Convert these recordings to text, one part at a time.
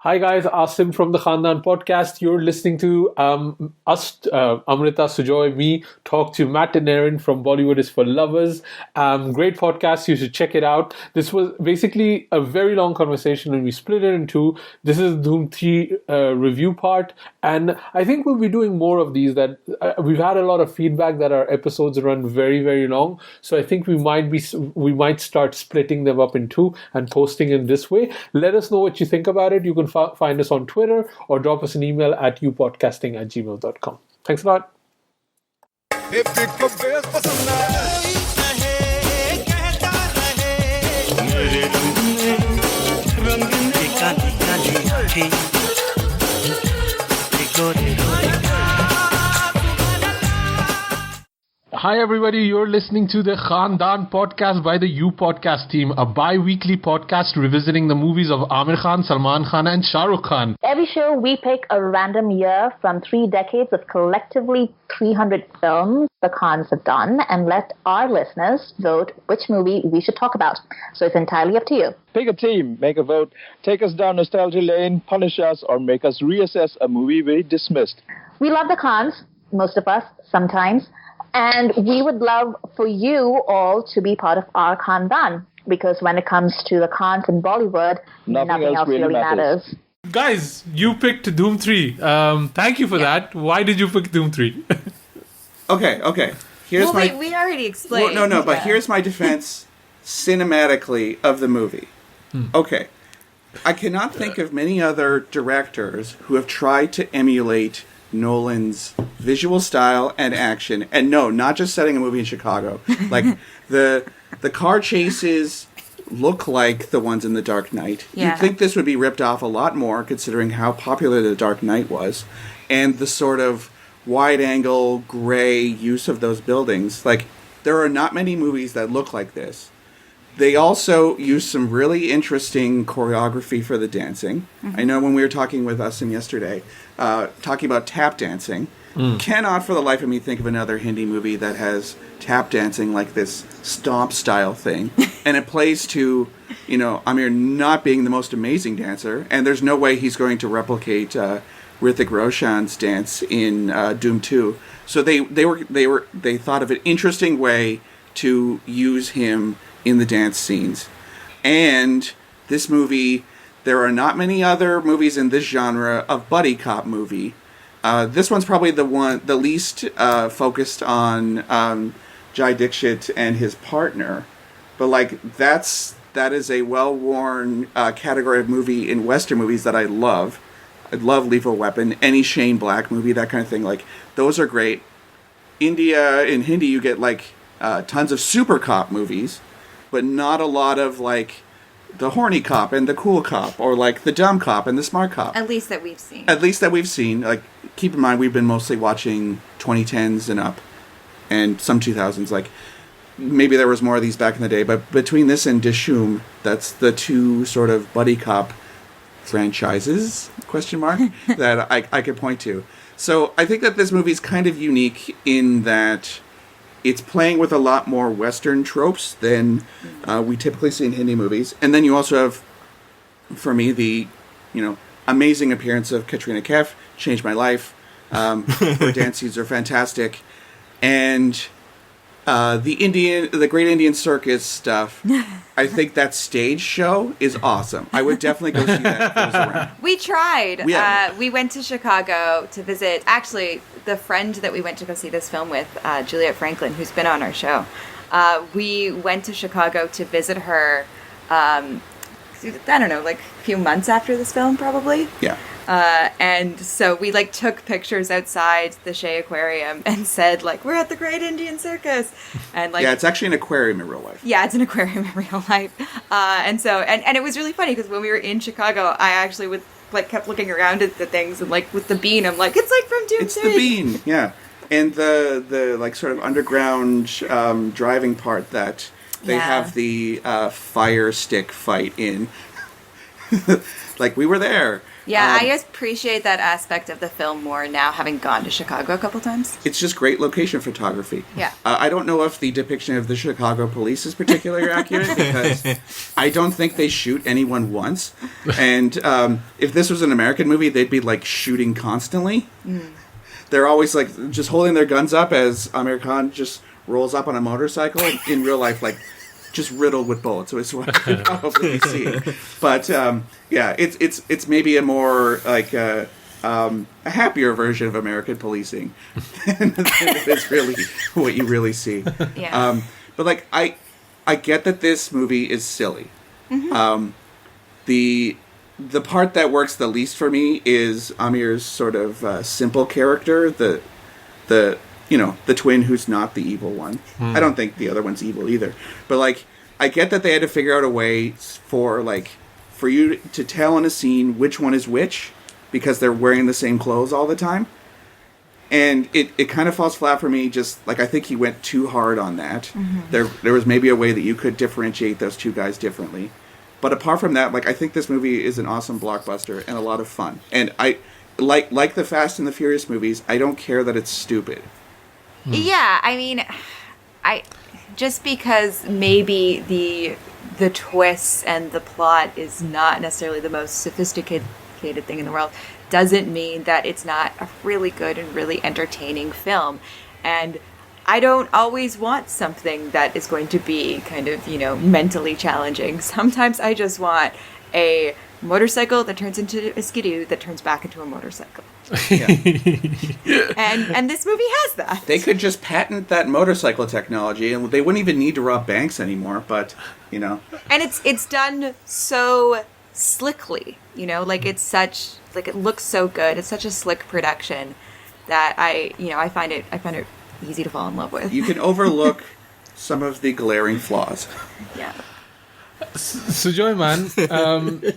Hi guys, Asim from the Khandaan Podcast. You're listening to us, Amrita, Sujoy, me, talk to Matt and Erin from Bollywood is for Lovers. Great podcast, you should check it out. This was basically a very long conversation and we split it in two. This is Dhoom 3 review part, and I think we'll be doing more of these. That we've had a lot of feedback that our episodes run very, very long, so I think we might start splitting them up in two and posting in this way. Let us know what you think about it. You can find us on Twitter or drop us an email at youpodcasting@gmail.com. Thanks a lot. Hi everybody, you're listening to the Khandaan Podcast by the You Podcast team, a bi-weekly podcast revisiting the movies of Aamir Khan, Salman Khan and Shah Rukh Khan. Every show we pick a random year from 3 decades of collectively 300 films the Khans have done and let our listeners vote which movie we should talk about. So it's entirely up to you. Pick a team, make a vote, take us down nostalgia lane, punish us, or make us reassess a movie we dismissed. We love the Khans, most of us, sometimes. And we would love for you all to be part of our Khandaan, because when it comes to the Khans in Bollywood, nothing else really matters. Guys, you picked Dhoom 3. Thank you for that. Why did you pick Dhoom 3? Okay. We already explained. But here's my defense cinematically of the movie. Okay. I cannot think of many other directors who have tried to emulate Nolan's visual style and action, and no, not just setting a movie in Chicago. Like the car chases look like the ones in The Dark Knight. Yeah. You'd think this would be ripped off a lot more, considering how popular The Dark Knight was, and the sort of wide-angle gray use of those buildings. Like, there are not many movies that look like this. They also use some really interesting choreography for the dancing. I know when we were talking with Asim yesterday, talking about tap dancing, cannot for the life of me think of another Hindi movie that has tap dancing like this stomp style thing. And it plays to, Amir not being the most amazing dancer, and there's no way he's going to replicate Hrithik Roshan's dance in Dhoom 2. So they thought of an interesting way to use him in the dance scenes. And this movie, there are not many other movies in this genre of buddy cop movie. This one's probably the least focused on Jai Dixit and his partner. But that is a well-worn category of movie in Western movies that I love. I love Lethal Weapon, any Shane Black movie, that kind of thing. Like, those are great. In Hindi, you get tons of super cop movies, but not a lot of the horny cop and the cool cop, or the dumb cop and the smart cop. At least that we've seen. Keep in mind, we've been mostly watching 2010s and up, and some 2000s. Maybe there was more of these back in the day, but between this and Dishoom, that's the two sort of buddy cop franchises, ? That I could point to. So I think that this movie's kind of unique in that it's playing with a lot more Western tropes than we typically see in Hindi movies. And then you also have, for me, the amazing appearance of Katrina Kaif, changed my life. Her dance scenes are fantastic. And the Great Indian Circus stuff, I think that stage show is awesome. I would definitely go see that if it was around. We tried. Yeah. We went to Chicago to visit, actually, the friend that we went to go see this film with, Juliet Franklin, who's been on our show. We went to Chicago to visit her, I don't know, a few months after this film, probably. Yeah. And so we took pictures outside the Shea Aquarium and said we're at the Great Indian Circus, and yeah, it's actually an aquarium in real life. Yeah, it's an aquarium in real life. And so and it was really funny because when we were in Chicago, I actually kept looking around at the things, and with the bean, I'm like, it's from Dhoom 3. It's the bean, yeah, and the sort of underground driving part that they have the fire stick fight in. Like, we were there. Yeah, I appreciate that aspect of the film more now, having gone to Chicago a couple times. It's just great location photography. Yeah. I don't know if the depiction of the Chicago police is particularly accurate, because I don't think they shoot anyone once. And if this was an American movie, they'd be, like, shooting constantly. They're always, like, just holding their guns up as Amir Khan just rolls up on a motorcycle. In real life, like, just riddled with bullets, so it's what you probably see. But yeah, it's maybe a more like a happier version of American policing than it is really what you really see. Yeah. But like I get that this movie is silly. The part that works the least for me is Amir's sort of simple character, the twin who's not the evil one. I don't think the other one's evil either. But, like, I get that they had to figure out a way for you to tell in a scene which one is which, because they're wearing the same clothes all the time. And it kind of falls flat for me, just, like, I think he went too hard on that. There was maybe a way that you could differentiate those two guys differently. But apart from that, like, I think this movie is an awesome blockbuster and a lot of fun. And I, like the Fast and the Furious movies, I don't care that it's stupid. Yeah, I mean, just because maybe the twists and the plot is not necessarily the most sophisticated thing in the world doesn't mean that it's not a really good and really entertaining film. And I don't always want something that is going to be kind of, mentally challenging. Sometimes I just want a motorcycle that turns into a skidoo that turns back into a motorcycle. Yeah. And this movie has that. They could just patent that motorcycle technology, and they wouldn't even need to rob banks anymore. But And it's done so slickly, like it looks so good. It's such a slick production that I find it easy to fall in love with. You can overlook some of the glaring flaws. Yeah. Sujoy, man.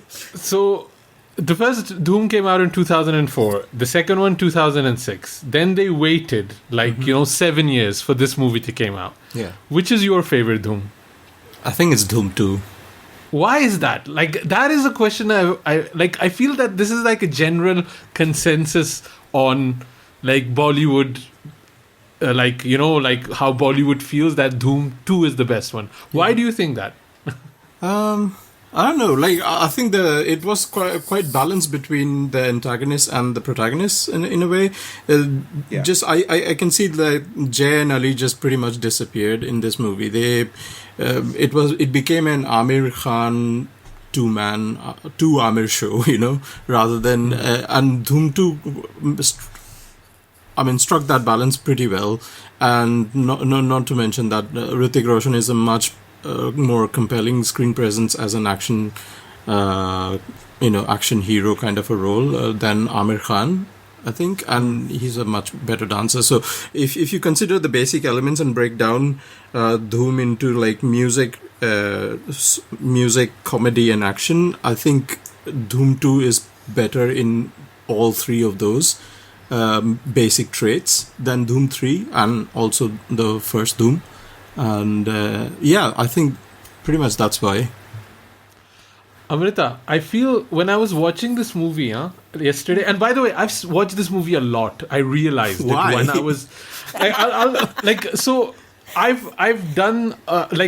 So the first Dhoom came out in 2004. The second one, 2006. Then they waited 7 years for this movie to come out. Yeah. Which is your favorite Dhoom? I think it's Dhoom 2. Why is that? Like, that is a question I feel that this is like a general consensus on like Bollywood, how Bollywood feels that Dhoom 2 is the best one. Why do you think that? I don't know. Like, I think it was quite balanced between the antagonist and the protagonist in a way. Just I can see that Jay and Ali just pretty much disappeared in this movie. It became an Amir Khan two Amir show, rather than and Dhoom 2. Struck that balance pretty well, and not to mention that Hrithik Roshan is a much more compelling screen presence as an action hero kind of a role than Amir Khan, I think, and he's a much better dancer. So if you consider the basic elements and break down Dhoom into like music, comedy, and action, I think Dhoom 2 is better in all three of those basic traits than Dhoom 3 and also the first Dhoom. And I think pretty much that's why. Amrita, I feel when I was watching this movie yesterday, and by the way, I've watched this movie a lot. I realized why? It when I was I've done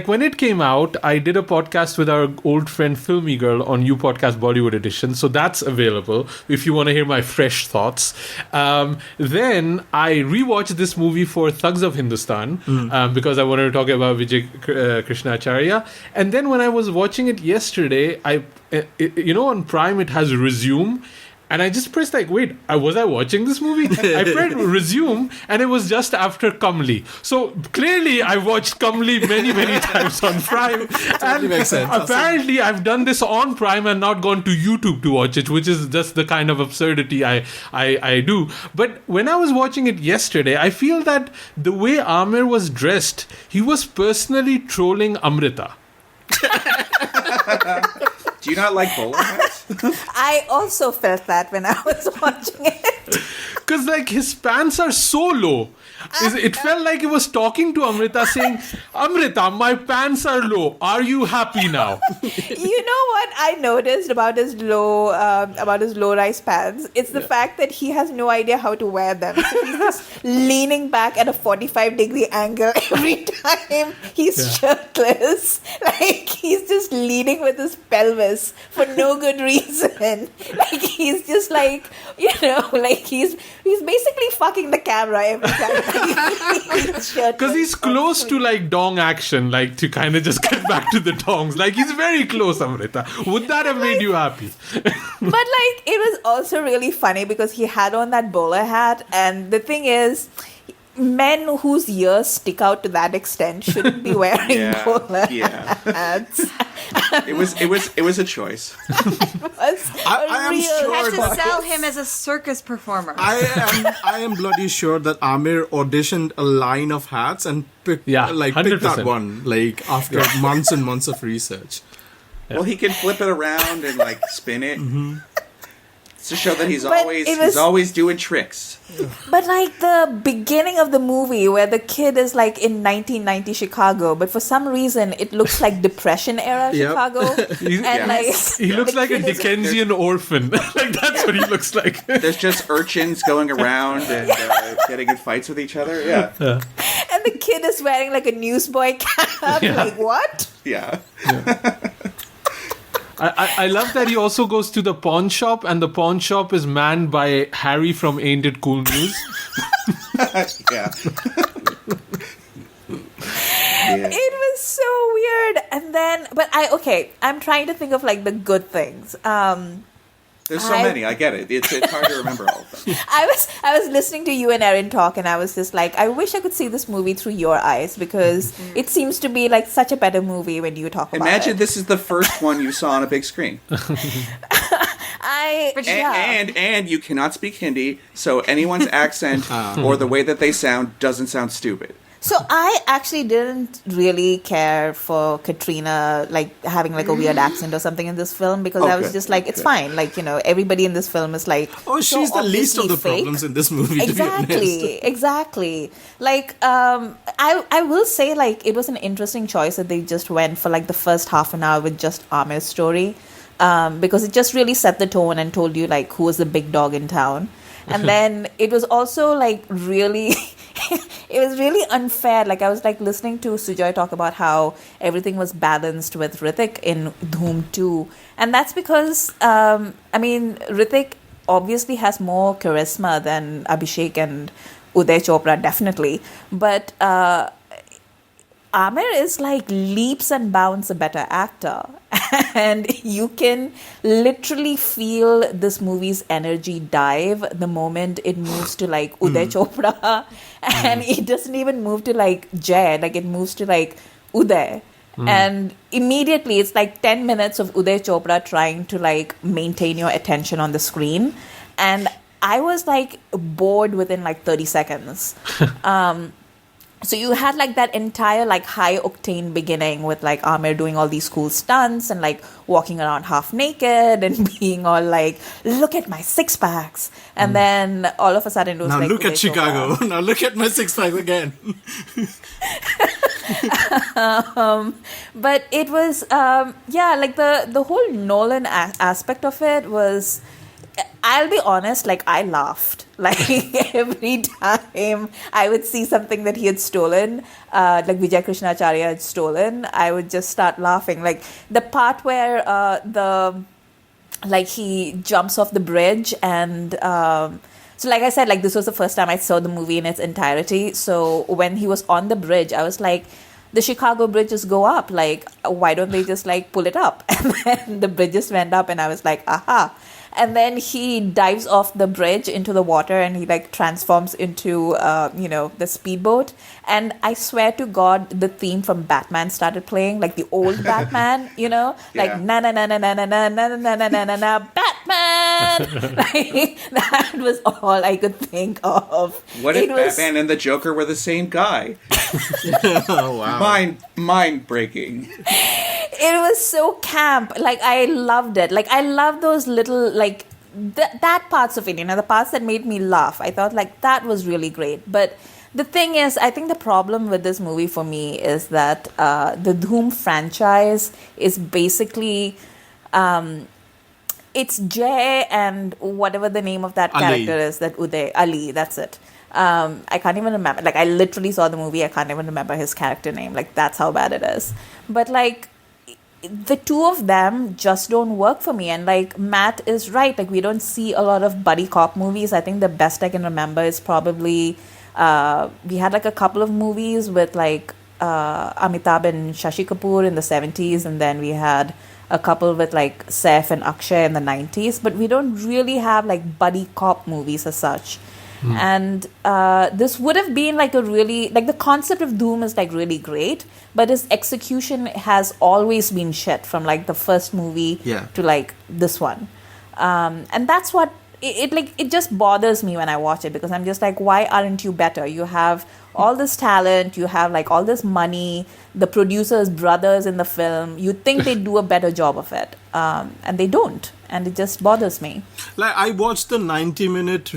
when it came out, I did a podcast with our old friend Filmy Girl on You Podcast Bollywood Edition, so that's available if you want to hear my fresh thoughts. Then I rewatched this movie for Thugs of Hindustan because I wanted to talk about Vijay Krishnacharya, and then when I was watching it yesterday, on Prime it has Resume. And I just pressed wait, was I watching this movie? I pressed resume, and it was just after Kamli. So clearly I watched Kamli many, many times on Prime. Totally makes sense. Apparently I've done this on Prime and not gone to YouTube to watch it, which is just the kind of absurdity I do. But when I was watching it yesterday, I feel that the way Amir was dressed, he was personally trolling Amrita. Do you not like bowler hats? I also felt that when I was watching it. because like his pants are so low. It felt like it was talking to Amrita saying, Amrita, my pants are low. Are you happy now? You know what I noticed about his low-rise pants? It's the fact that he has no idea how to wear them. So he's just leaning back at a 45-degree angle every time he's shirtless. Like, he's just leaning with his pelvis for no good reason. Like, he's just like, like he's basically fucking the camera every time. Because he's close to like dong action, like to kind of just get back to the dongs. Like he's very close, Amrita. Would that have made you happy? But like it was also really funny because he had on that bowler hat, and the thing is, men whose ears stick out to that extent shouldn't be wearing bowler hats. It was a choice. I am sure had to sell him as a circus performer. I am bloody sure that Aamir auditioned a line of hats and picked that one like after months and months of research. Well, he can flip it around and like spin it. Mm-hmm. To show that he's always doing tricks. But like the beginning of the movie where the kid is like in 1990 Chicago, but for some reason it looks like Depression era Chicago. He looks like a Dickensian orphan. Like that's what he looks like. There's just urchins going around and getting in fights with each other. Yeah. And the kid is wearing like a newsboy cap. Like what? Yeah. I love that he also goes to the pawn shop, and the pawn shop is manned by Harry from Ain't It Cool News. Yeah. It was so weird. And then, I'm trying to think of like the good things. There's so many. I get it. It's hard to remember all of them. I was listening to you and Erin talk, and I was just like, I wish I could see this movie through your eyes, because it seems to be like such a better movie when you talk about it. Imagine this is the first one you saw on a big screen. And you cannot speak Hindi, so anyone's accent or the way that they sound doesn't sound stupid. So I actually didn't really care for Katrina like having like a weird accent or something in this film, because I was just like, it's fine. Like, everybody in this film is like, she's the least of the problems in this movie. Exactly. Like, I will say like it was an interesting choice that they just went for like the first half an hour with just Aamir's story, because it just really set the tone and told you like who was the big dog in town. And then it was also like really it was really unfair. Like I was like listening to Sujoy talk about how everything was balanced with Hrithik in Dhoom 2, and that's because Hrithik obviously has more charisma than Abhishek and Uday Chopra, definitely, but Aamir is like leaps and bounds a better actor. And you can literally feel this movie's energy dive the moment it moves to like Uday Chopra. And it doesn't even move to like Jay, like it moves to like Uday. And immediately it's like 10 minutes of Uday Chopra trying to like maintain your attention on the screen. And I was like bored within like 30 seconds. So you had like that entire like high octane beginning with like Aamir doing all these cool stunts and like walking around half naked and being all like, look at my six packs. And then all of a sudden it was now like, look at Chicago. Now look at my six pack again. But it was, like the whole Nolan aspect of it was, I'll be honest, like I laughed. Like every time I would see something that he had stolen, like Vijay Krishnacharya had stolen, I would just start laughing. Like the part where he jumps off the bridge and so like I said, like this was the first time I saw the movie in its entirety. So when he was on the bridge, I was like, the Chicago bridges go up. Like, why don't they just like pull it up? And then the bridges went up and I was like, aha. And then he dives off the bridge into the water and he like transforms into, the speedboat. And I swear to God, the theme from Batman started playing, like the old Batman, like na na na na na na na na na na na na na Batman. Like, that was all I could think of. What if Batman and the Joker were the same guy? Oh, wow. Mind breaking. It was so camp. Like, I loved it. Like, I love those little, like, that parts of it, the parts that made me laugh, I thought like that was really great. But the thing is, I think the problem with this movie for me is that the Dhoom franchise is basically, it's Jay and whatever the name of that character is, that Uday, Ali, that's it. I can't even remember. Like, I literally saw the movie, I can't even remember his character name. Like, that's how bad it is. But like, the two of them just don't work for me. And like, Matt is right. Like, we don't see a lot of buddy cop movies. I think the best I can remember is probably, we had like a couple of movies with like Amitabh and Shashi Kapoor in the 70s. And then we had a couple with like Saif and Akshay in the 90s. But we don't really have like buddy cop movies as such. And this would have been like a really, like the concept of Dhoom is like really great, but his execution has always been shit from like the first movie to like this one. And that's what it just bothers me when I watch it, because I'm just like, why aren't you better? You have all this talent, you have like all this money, the producers, brothers in the film, you'd think they'd do a better job of it. And they don't. And it just bothers me. Like, I watched the 90-minute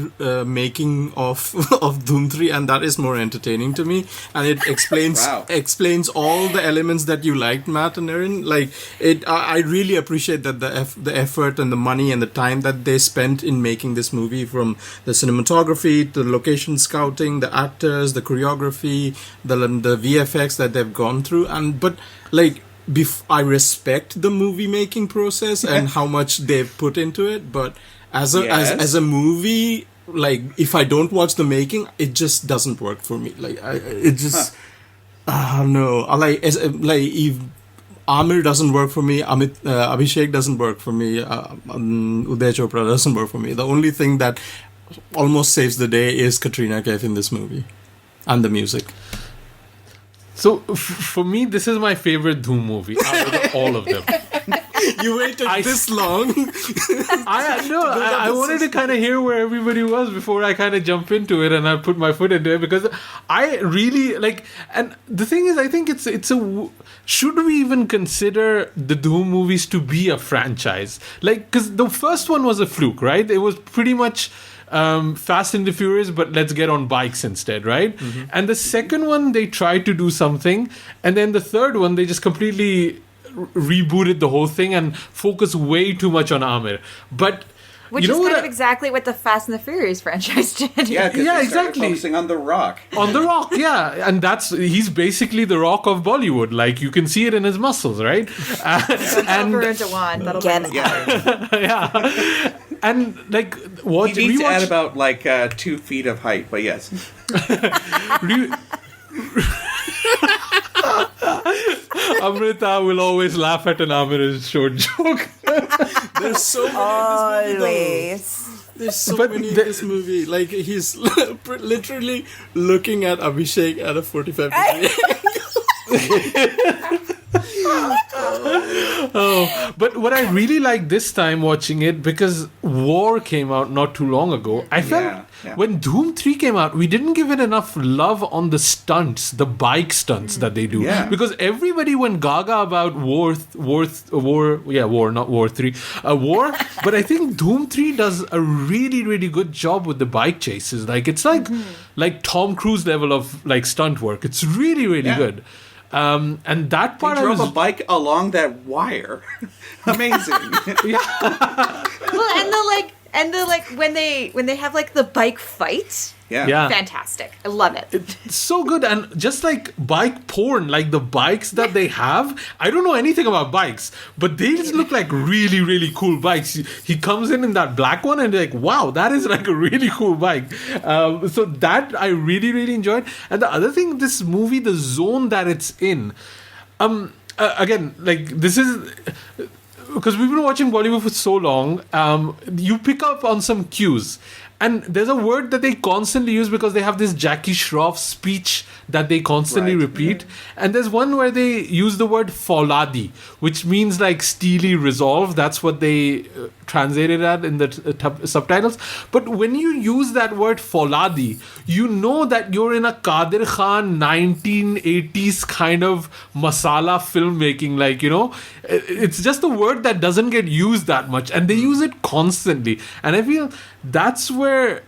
making of Dhoom 3, and that is more entertaining to me. And it explains explains all the elements that you liked, Matt and Erin. Like, I really appreciate that the effort and the money and the time that they spent in making this movie, from the cinematography, to the location scouting, the actors, the choreography, the VFX that they've gone through. But like, I respect the movie making process and how much they've put into it, but as a movie, like, if I don't watch the making, it just doesn't work for me. Like, no, if Aamir doesn't work for me, Abhishek doesn't work for me, Uday Chopra doesn't work for me. The only thing that almost saves the day is Katrina Kaif in this movie, and the music. So, for me, this is my favorite Dhoom movie out of all of them. You waited this long? I wanted to kind of hear where everybody was before I kind of jump into it, and I put my foot into it, because I really, like, and the thing is, I think should we even consider the Dhoom movies to be a franchise? Like, because the first one was a fluke, right? It was pretty much Fast and the Furious, but let's get on bikes instead, right? Mm-hmm. And the second one, they tried to do something, and then the third one, they just completely rebooted the whole thing and focused way too much on Amir. But which is kind of exactly what the Fast and the Furious franchise did. Yeah, exactly. Focusing on The Rock. On The Rock, yeah. And he's basically the Rock of Bollywood. Like, you can see it in his muscles, right? And that'll get yeah. And like, what he needs to add about like 2 feet of height, but yes. Amrita will always laugh at an Amir's short joke. There's so many in this movie, though. There's so many in this movie. Like, he's literally looking at Abhishek at a 45 degree. But what I really like this time watching it, because War came out not too long ago, I felt when Dhoom 3 came out, we didn't give it enough love on the stunts, the bike stunts that they do. Yeah. Because everybody went gaga about War, not War 3, War. But I think Dhoom 3 does a really, really good job with the bike chases. Like, it's like Tom Cruise level of like stunt work. It's really, really good. And that part, he drove a bike along that wire. Amazing. Well, and the when they have like the bike fight. Yeah. Fantastic. I love it. It's so good. And just like bike porn, like the bikes that they have, I don't know anything about bikes, but they just look like really, really cool bikes. He comes in that black one and they're like, wow, that is like a really cool bike. So that I really, really enjoyed. And the other thing, this movie, the zone that it's in, again, like, this is... because we've been watching Bollywood for so long, you pick up on some cues. And there's a word that they constantly use because they have this Jackie Shroff speech that they constantly repeat. And there's one where they use the word Foladi, which means like steely resolve. That's what they translated at in the subtitles. But when you use that word Foladi, you know that you're in a Kadir Khan 1980s kind of masala filmmaking. Like, you know, it's just a word that doesn't get used that much. And they use it constantly. And I feel that's where,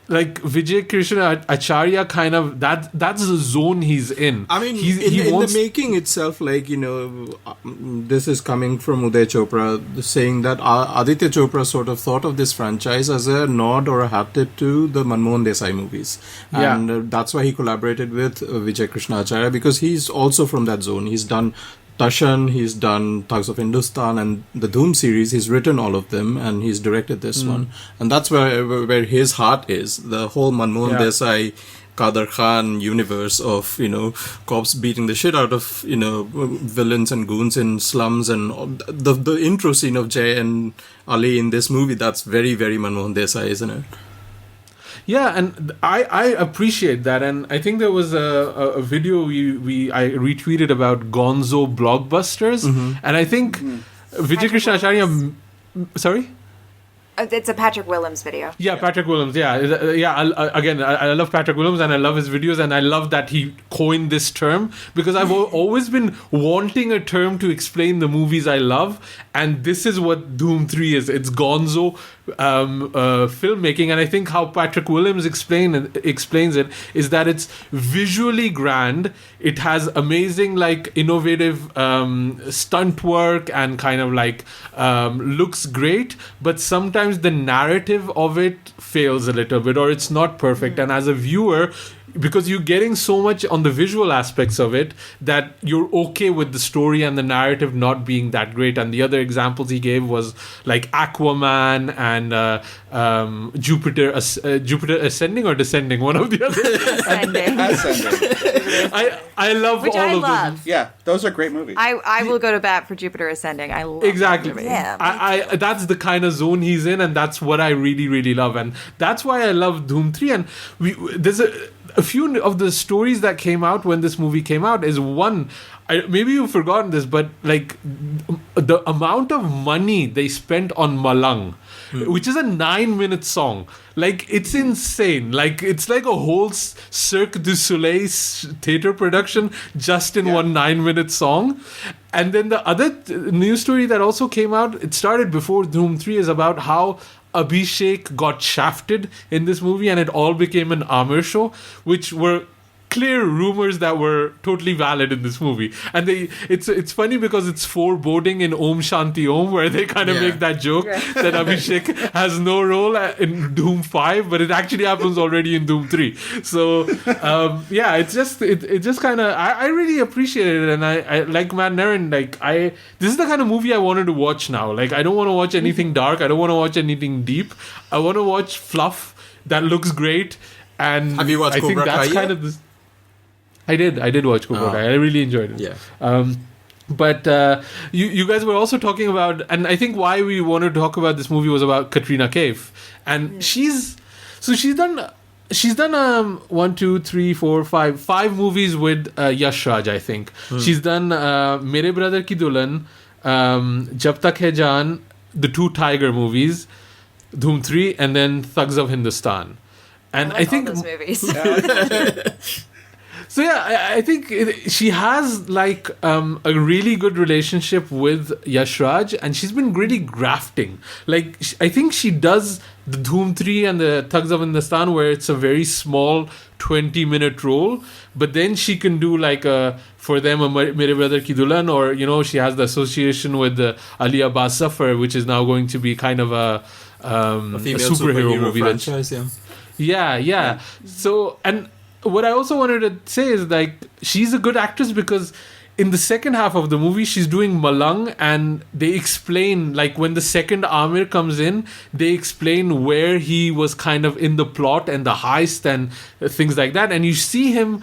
like, Vijay Krishna Acharya kind of, that's the zone he's in. I mean, in the making itself, like, you know, this is coming from Uday Chopra, saying that Aditya Chopra sort of thought of this franchise as a nod or a hat tip to the Manmohan Desai movies. And that's why he collaborated with Vijay Krishna Acharya, because he's also from that zone. He's done Tashan, he's done Thugs of Hindustan and the Dhoom series. He's written all of them and he's directed this one. And that's where his heart is. The whole Manmohan Desai, Kader Khan universe of, you know, cops beating the shit out of, you know, villains and goons in slums, and the intro scene of Jay and Ali in this movie, that's very, very Manmohan Desai, isn't it? Yeah, and I appreciate that, and I think there was a video I retweeted about Gonzo blockbusters, and I think Vijay Krishna Acharya. Sorry. It's a Patrick Willems video. Yeah, Patrick Willems. Yeah. I love Patrick Willems and I love his videos, and I love that he coined this term, because I've always been wanting a term to explain the movies I love, and this is what Dhoom 3 is. It's Gonzo filmmaking, and I think how Patrick Willems explains it is that it's visually grand. It has amazing, like, innovative stunt work and kind of like looks great, but sometimes the narrative of it fails a little bit, or it's not perfect. And as a viewer, because you're getting so much on the visual aspects of it, that you're okay with the story and the narrative not being that great. And the other examples he gave was like Aquaman and Jupiter Ascending or Descending, one of the other. Ascending. I love Which all I of love. those. Yeah, those are great movies. I will go to bat for Jupiter Ascending. I love Exactly. that movie. Yeah. I that's the kind of zone he's in, and that's what I really, really love, and that's why I love Dhoom 3. And there's a few of the stories that came out when this movie came out is one. Maybe you've forgotten this, but like the amount of money they spent on Malang, which is a 9-minute song. Like, it's insane. Like, it's like a whole Cirque du Soleil theater production just in one 9-minute song. And then the other news story that also came out, it started before Dhoom 3, is about how Abhishek got shafted in this movie, and it all became an Aamir show, which were clear rumors that were totally valid in this movie. And it's funny because it's foreboding in Om Shanti Om, where they kind of make that joke that Abhishek has no role in Dhoom 5, but it actually happens already in Dhoom 3. So it's just kind of, I really appreciate it, and I like Matt and Erin, like this is the kind of movie I wanted to watch now. Like, I don't want to watch anything dark, I don't want to watch anything deep, I want to watch fluff that looks great. And have you watched Cobra Kai? That's kind of this. I did watch Cobra Kai. I really enjoyed it. Yeah. But you guys were also talking about, and I think why we wanted to talk about this movie was about Katrina Kaif, and she's done 1, 2, 3, 4, 5 movies with Yash Raj, I think. She's done Mere Brother Ki Dulan, Jab Tak Hai Jaan, the 2 Tiger movies, Dhoom 3, and then Thugs of Hindustan. And I think all those movies. So yeah, I think she has like a really good relationship with Yash Raj, and she's been really grafting. Like, I think she does the Dhoom 3 and the Thugs of Hindustan where it's a very small 20-minute role, but then she can do like for them a Mere Brother Ki Dulan, or, you know, she has the association with Ali Abbas Zafar, which is now going to be kind of a superhero movie franchise. Yeah. So, and what I also wanted to say is, like, she's a good actress because in the second half of the movie, she's doing Malang, and they explain, like, when the second Aamir comes in, they explain where he was kind of in the plot and the heist and things like that. And you see him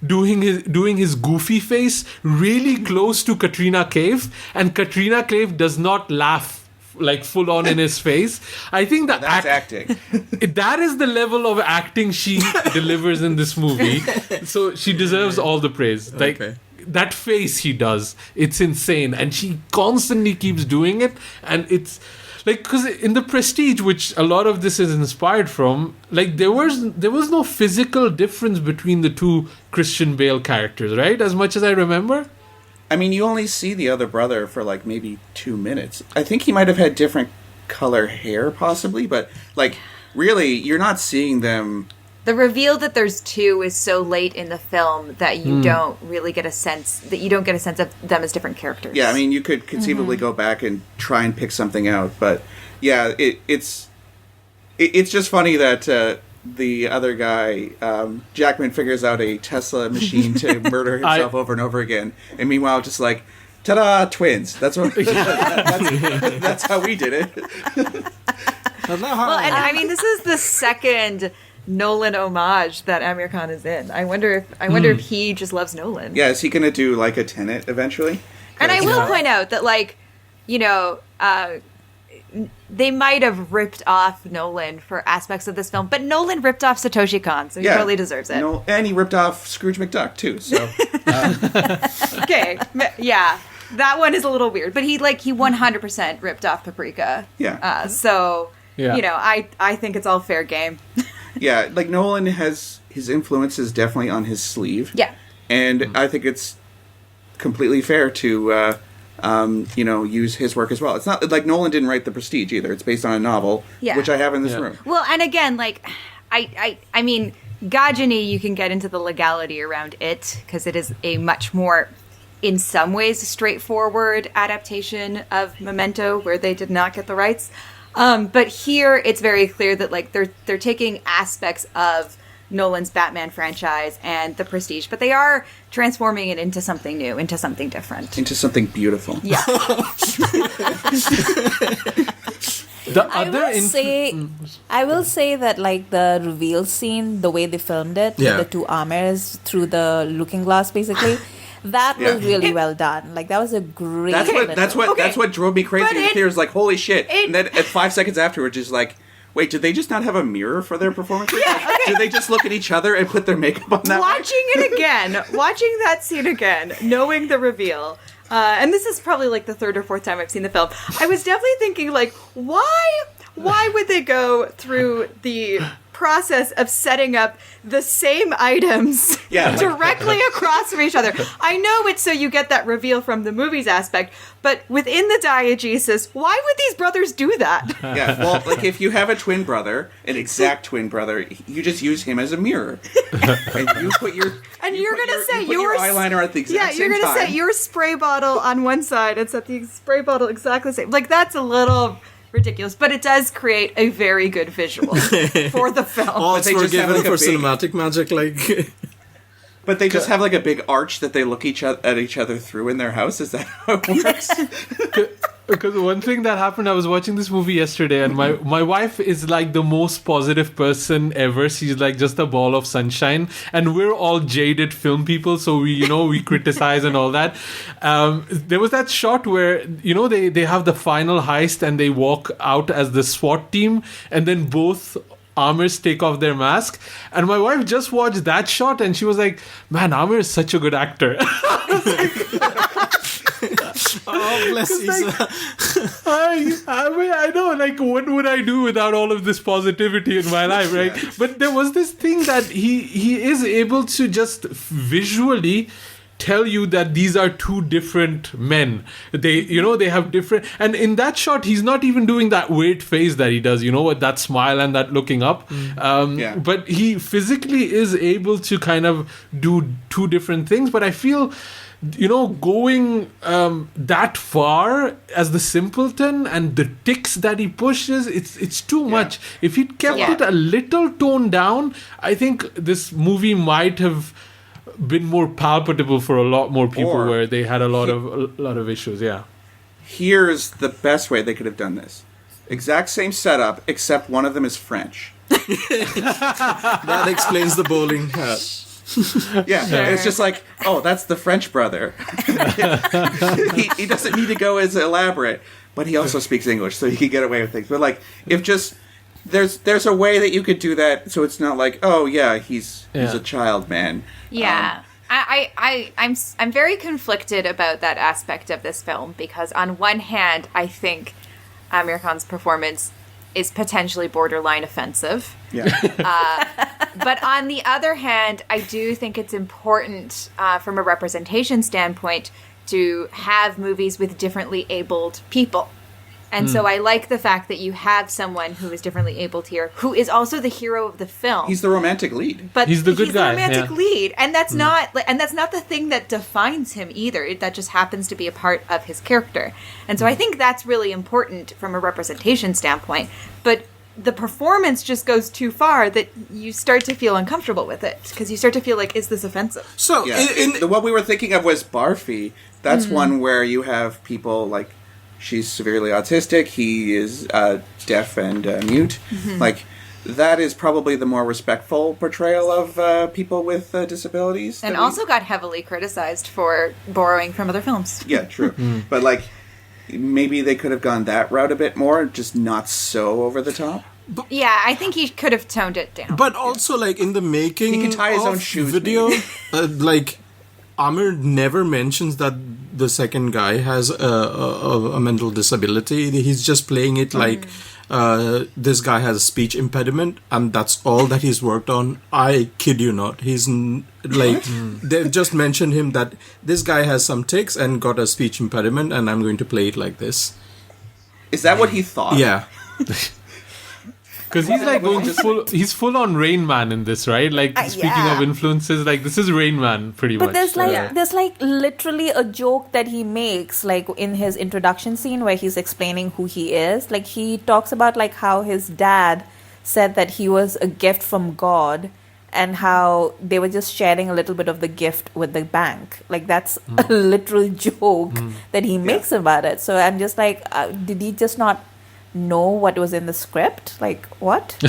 doing his goofy face really close to Katrina Kaif, and Katrina Kaif does not laugh like full on in his face. I think that's acting. That is the level of acting she delivers in this movie. So she deserves all the praise. Like that face he does, it's insane, and she constantly keeps doing it, and it's. Like, because in The Prestige, which a lot of this is inspired from, like there was no physical difference between the two Christian Bale characters, right? As much as I remember. I mean, you only see the other brother for like maybe 2 minutes. I think he might have had different color hair, possibly, but like really, you're not seeing them. The reveal that there's two is so late in the film that you don't really get a sense of them as different characters. Yeah, I mean, you could conceivably go back and try and pick something out, but yeah, it's just funny that the other guy, Jackman, figures out a Tesla machine to murder himself over and over again, and meanwhile, just like, ta-da, twins. That's what. That's how we did it. Well, and I mean, this is the second Nolan homage that Amir Khan is in. I wonder if he just loves Nolan. Yeah, is he going to do like a Tenet eventually? And I will point out that, like, you know, they might have ripped off Nolan for aspects of this film, but Nolan ripped off Satoshi Kon, so he totally deserves it. And he ripped off Scrooge McDuck too. So okay, yeah, that one is a little weird, but he 100% ripped off Paprika. Yeah. You know, I think it's all fair game. Yeah, like Nolan has his influences definitely on his sleeve. Yeah. And I think it's completely fair to, use his work as well. It's not like Nolan didn't write The Prestige either. It's based on a novel, which I have in this room. Well, and again, like, I mean, Gajini, you can get into the legality around it, because it is a much more, in some ways, straightforward adaptation of Memento, where they did not get the rights. But here, it's very clear that like they're taking aspects of Nolan's Batman franchise and The Prestige, but they are transforming it into something new, into something different, into something beautiful. Yeah. I will say that like the reveal scene, the way they filmed it, with the two Amirs through the looking glass, basically. That was really well done. Like that was a great. That's what drove me crazy in the theaters. Like, holy shit! And then at 5 seconds afterwards, just like, wait, did they just not have a mirror for their performances? Did they just look at each other and put their makeup on that? Watching that scene again, knowing the reveal, and this is probably like the third or fourth time I've seen the film. I was definitely thinking like, why would they go through the process of setting up the same items directly across from each other? I know it's so you get that reveal from the movies aspect, but within the diegesis, why would these brothers do that? Yeah, well, like if you have a twin brother, an exact twin brother, you just use him as a mirror, and you put your your eyeliner at the exact same time. Yeah, you're gonna set your spray bottle on one side and set the spray bottle exactly the same. Like that's a little ridiculous, but it does create a very good visual for the film. Oh, it's forgiven for cinematic magic, like. But they just have like a big arch that they look at each other through in their house. Is that how it works? Because one thing that happened, I was watching this movie yesterday, and my wife is like the most positive person ever. She's like just a ball of sunshine, and we're all jaded film people, so we criticize and all that. There was that shot where they have the final heist and they walk out as the SWAT team, and then both Amirs take off their mask, and my wife just watched that shot and she was like, "Man, Amir is such a good actor." Oh, bless you. I know, like, what would I do without all of this positivity in my life, right? But there was this thing that he is able to just visually tell you that these are two different men. They have different, and in that shot he's not even doing that weird face that he does, with that smile and that looking up. But he physically is able to kind of do two different things. But I feel going that far as the simpleton and the ticks that he pushes, it's too much. If he'd kept it a little toned down, I think this movie might have been more palpable for a lot more people, where they had a lot of issues. Here's the best way they could have done this. Exact same setup, except one of them is French. That explains the bowling hat. It's just like, oh, that's the French brother. He doesn't need to go as elaborate. but he also speaks English, so he can get away with things. But like, if just there's a way that you could do that, so it's not like, oh yeah, he's a child man. Yeah. I'm very conflicted about that aspect of this film, because on one hand, I think Amir Khan's performance is potentially borderline offensive. Yeah. But on the other hand, I do think it's important from a representation standpoint to have movies with differently abled people. And so I like the fact that you have someone who is differently abled here, who is also the hero of the film. He's the romantic lead. But he's the good guy. He's the romantic lead, and that's not the thing that defines him either. That just happens to be a part of his character. And so I think that's really important from a representation standpoint. But the performance just goes too far that you start to feel uncomfortable with it, because you start to feel like, is this offensive? So what we were thinking of was Barfi. That's one where you have people like, she's severely autistic, he is deaf and mute. Like, that is probably the more respectful portrayal of people with disabilities. And also got heavily criticized for borrowing from other films. Yeah, true. But, like, maybe they could have gone that route a bit more, just not so over the top. Yeah, I think he could have toned it down. But also, like, in the making he can tie his of own shoes, video, like, Amir never mentions that the second guy has a mental disability. He's just playing it like this guy has a speech impediment, and that's all that he's worked on. I kid you not. He's like, they've just mentioned him that this guy has some tics and got a speech impediment, and I'm going to play it like this. Is that what he thought? Yeah. Because he's like going he's full on Rain Man in this, right? Like, speaking of influences, like, this is Rain Man pretty much. But there's like literally a joke that he makes, like, in his introduction scene where he's explaining who he is. Like, he talks about like how his dad said that he was a gift from God, and how they were just sharing a little bit of the gift with the bank. Like, that's a literal joke that he makes about it. So I'm just like, did he just not know what was in the script? Like, what?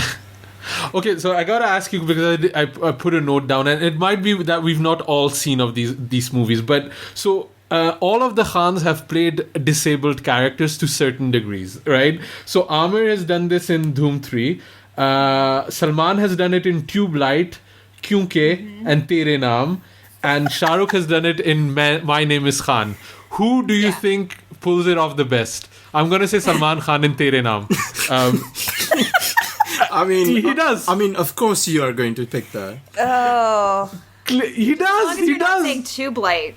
Okay, so I gotta ask you, because I put a note down, and it might be that we've not all seen of these movies, but so all of the Khans have played disabled characters to certain degrees, right? So Aamir has done this in Dhoom 3, Salman has done it in Tube Light, Kyunke, and Tere Naam, and Shah Rukh has done it in My Name is Khan. Who do you think pulls it off the best? I'm going to say Salman Khan in Tere Naam. I mean, he does. I mean, of course you are going to pick that. Oh. He does. As long as he you're does. not saying Tube Light.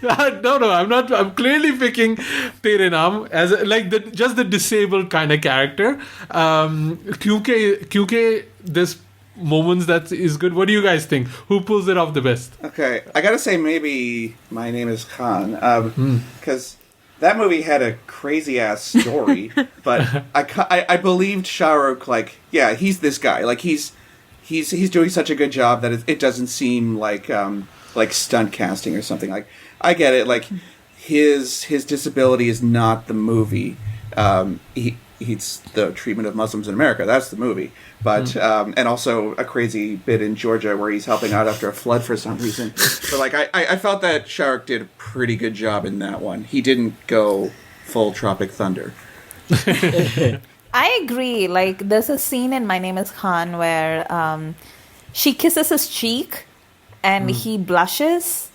No, I'm not. I'm clearly picking Tere Naam as just the disabled kind of character. Kyunke, there's moments that is good. What do you guys think? Who pulls it off the best? Okay, I gotta say maybe My Name is Khan, because that movie had a crazy ass story, but I believed Shah Rukh, like, yeah, he's this guy, like he's doing such a good job that it doesn't seem like stunt casting or something. Like, I get it, like his disability is not the movie. He's the treatment of Muslims in America. That's the movie. But and also a crazy bit in Georgia where he's helping out after a flood for some reason. But like I felt that Shah Rukh did a pretty good job in that one. He didn't go full Tropic Thunder. I agree. Like, there's a scene in My Name is Khan where she kisses his cheek and he blushes,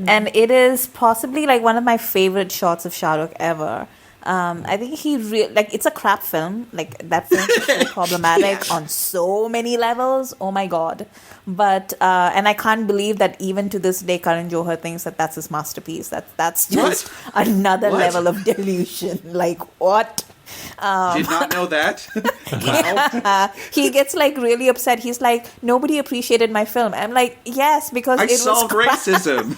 and it is possibly like one of my favorite shots of Shah Rukh ever. I think it's a crap film. Like, that film is so problematic on so many levels. Oh my god! But and I can't believe that even to this day, Karan Johar thinks that that's his masterpiece. That's just another level of delusion. Like, what? Did not know that. Wow. He gets like really upset. He's like, nobody appreciated my film. I'm like, yes, because it solved was racism.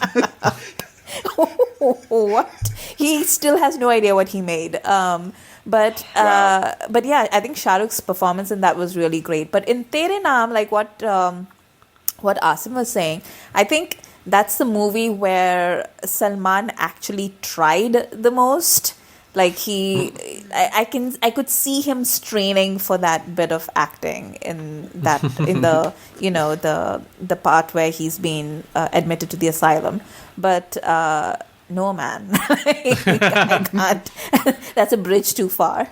What? He still has no idea what he made. But yeah, I think Shah Rukh's performance in that was really great. But in Tere Naam, like what Asim was saying, I think that's the movie where Salman actually tried the most. Like, I could see him straining for that bit of acting in the the part where he's been admitted to the asylum. But no, man. I can't. That's a bridge too far.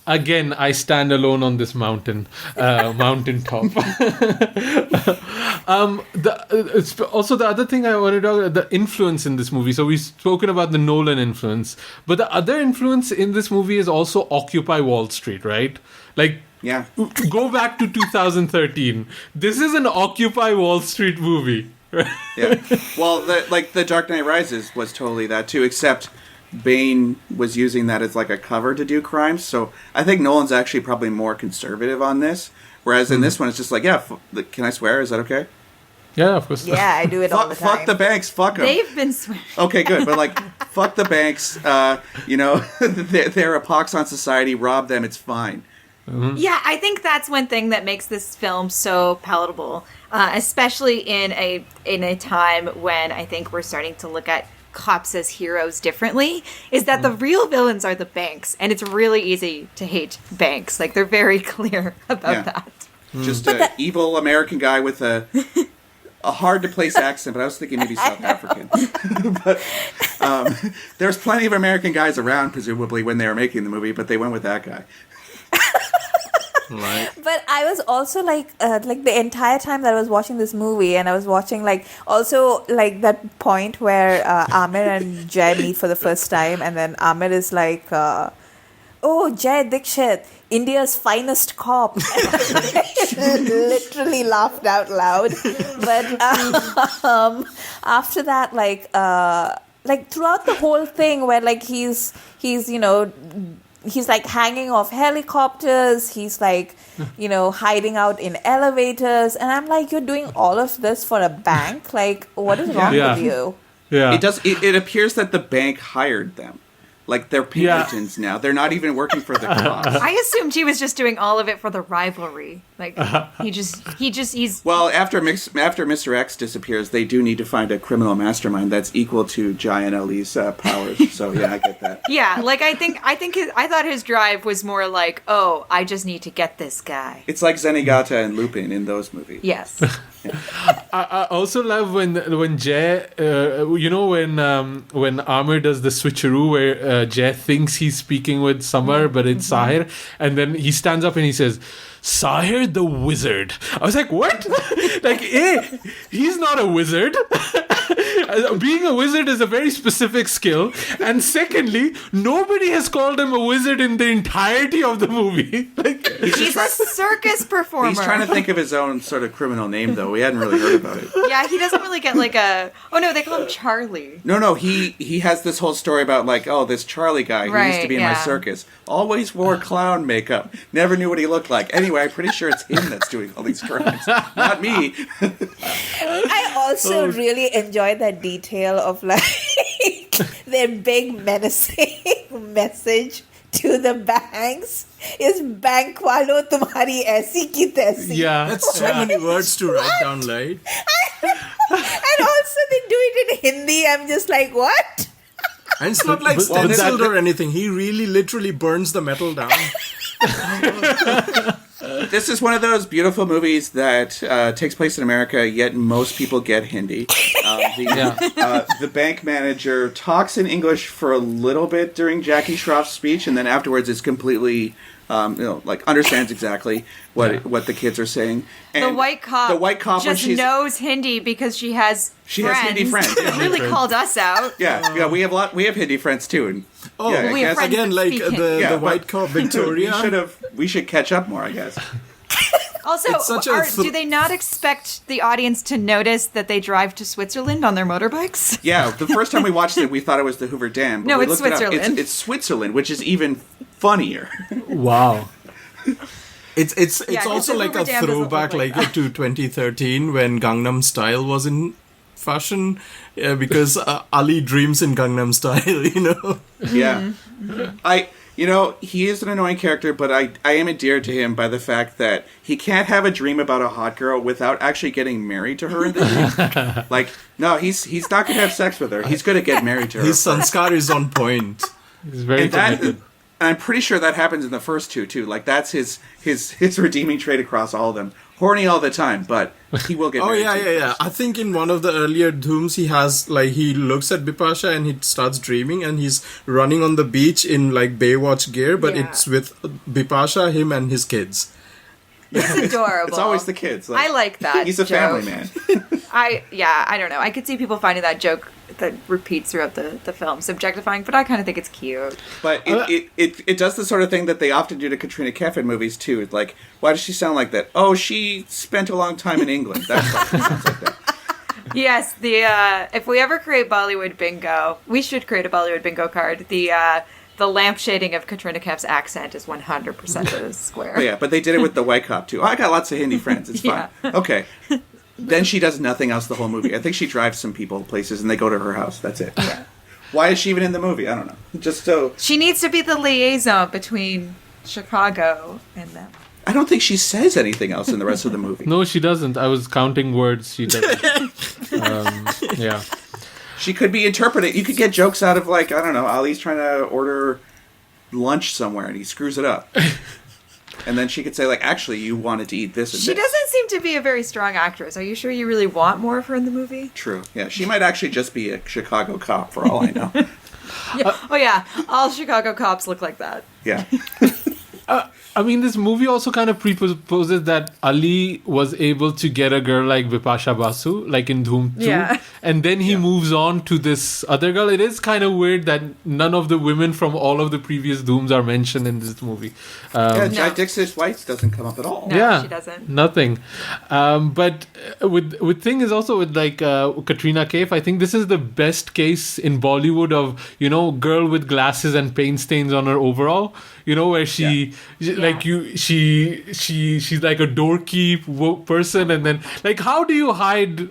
Again, I stand alone on this mountaintop. Also, the other thing I wanted to talk about, the influence in this movie. So we've spoken about the Nolan influence, but the other influence in this movie is also Occupy Wall Street, right? Like, Yeah. go back to 2013. This is an Occupy Wall Street movie. Yeah. Well, the Dark Knight Rises was totally that too, except Bane was using that as like a cover to do crimes. So I think Nolan's actually probably more conservative on this, whereas in this one it's just like, yeah, can I swear? Is that okay? Yeah, of course. Yeah, I do it all the time. Fuck the banks. Fuck them. They've been swearing. Okay, good. But like, fuck the banks. They're a pox on society. Rob them. It's fine. Mm-hmm. Yeah, I think that's one thing that makes this film so palatable, especially in a time when I think we're starting to look at cops as heroes differently, is that the real villains are the banks, and it's really easy to hate banks. Like, they're very clear about that. Just an evil American guy with a hard to place accent, but I was thinking maybe South African. But there's plenty of American guys around, presumably, when they were making the movie, but they went with that guy. Right. But I was also like the entire time that I was watching this movie, and I was watching also that point where Aamir and Jay meet for the first time, and then Aamir is like, "Oh, Jay Dikshit, India's finest cop." Literally laughed out loud. But after that, throughout the whole thing, where he's like hanging off helicopters, he's like, hiding out in elevators, and I'm like, you're doing all of this for a bank? Like, what is wrong with you? Yeah. It appears that the bank hired them. Like, they're Pinkertons now. They're not even working for the cops. I assumed he was just doing all of it for the rivalry. Like, he's... Well, after Mr. X disappears, they do need to find a criminal mastermind that's equal to Jai and Ali's powers. So, yeah, I get that. Yeah, like, I thought his drive was more like, oh, I just need to get this guy. It's like Zenigata and Lupin in those movies. Yes. I also love when Jay, when Aamir does the switcheroo where Jay thinks he's speaking with Samar, but it's Sahir, and then he stands up and he says, "Sahir the wizard." I was like, what? Like, he's not a wizard. Being a wizard is a very specific skill. And secondly, nobody has called him a wizard in the entirety of the movie. Like, he's a circus performer. He's trying to think of his own sort of criminal name, though. We hadn't really heard about it. Yeah, he doesn't really get like a... Oh, no, they call him Charlie. No, he has this whole story about this Charlie guy who used to be in my circus. Always wore clown makeup. Never knew what he looked like. Anyway, I'm pretty sure it's him that's doing all these crimes. Not me. I also really enjoyed that detail of their big menacing message to the banks is bank walo tumhari aisi ki taisi. Yeah. That's so many words to write down, right? And also they do it in Hindi. I'm just like, what? And it's not like stenciled or anything. He really literally burns the metal down. This is one of those beautiful movies that takes place in America, yet most people get Hindi. The bank manager talks in English for a little bit during Jackie Shroff's speech, and then afterwards it's completely, understands exactly what the kids are saying. And the white cop just knows Hindi because she has Hindi friends. It really called us out. Yeah, we have Hindi friends too. And, we have friends again, like the white cop Victoria. We should catch up more, I guess. Also, do they not expect the audience to notice that they drive to Switzerland on their motorbikes? Yeah, the first time we watched it, we thought it was the Hoover Dam. But no, we it's Switzerland. It's Switzerland, which is even funnier. Wow. It's also like a throwback to 2013 when Gangnam Style was in fashion, because Ali dreams in Gangnam Style, Yeah. He is an annoying character, but I am endeared to him by the fact that he can't have a dream about a hot girl without actually getting married to her in the dream. No, he's not going to have sex with her. He's going to get married to her. His sanskar is on point. He's very committed. I'm pretty sure that happens in the first two too. Like that's his redeeming trait across all of them. Horny all the time, but he will get married. Yeah. I think in one of the earlier Dhooms, he looks at Bipasha and he starts dreaming, and he's running on the beach in like Baywatch gear, but it's with Bipasha, him, and his kids. It's adorable. It's always the kids. I like that. He's a joke. family man. I don't know. I could see people finding that joke that repeats throughout the film subjectifying, but I kind of think it's cute. But it does the sort of thing that they often do to Katrina Kaif in movies too. It's like, why does she sound like that? Oh, she spent a long time in England. That's why she sounds like that. Yes, if we ever create Bollywood bingo, we should create a Bollywood bingo card. The lampshading of Katrina Kaif's accent is 100% of the square. Yeah, but they did it with the white cop too. I got lots of Hindi friends. It's fine. Yeah. Okay. Then she does nothing else the whole movie. I think she drives some people places and they go to her house. That's it. Yeah. Why is she even in the movie? I don't know. Just so... She needs to be the liaison between Chicago and them. I don't think she says anything else in the rest of the movie. No, she doesn't. I was counting words. She doesn't. Yeah. She could be interpreted. You could get jokes out of, like, I don't know, Ali's trying to order lunch somewhere and he screws it up. And then she could say, like, actually, you wanted to eat this and She this. doesn't seem to be a very strong actress. Are you sure you really want more of her in the movie? True. Yeah, she might actually just be a Chicago cop, for all I know. Yeah. All Chicago cops look like that. Yeah. I mean, this movie also kind of presupposes that Ali was able to get a girl like Bipasha Basu, like in Dhoom 2. Yeah. And then he moves on to this other girl. It is kind of weird that none of the women from all of the previous Dhooms are mentioned in this movie. Jai Dixit's wife doesn't come up at all. No, she doesn't. Nothing. But with thing is also with like Katrina Kaif, I think this is the best case in Bollywood of, girl with glasses and paint stains on her overall. Where she's like a dorky person, and then like, how do you hide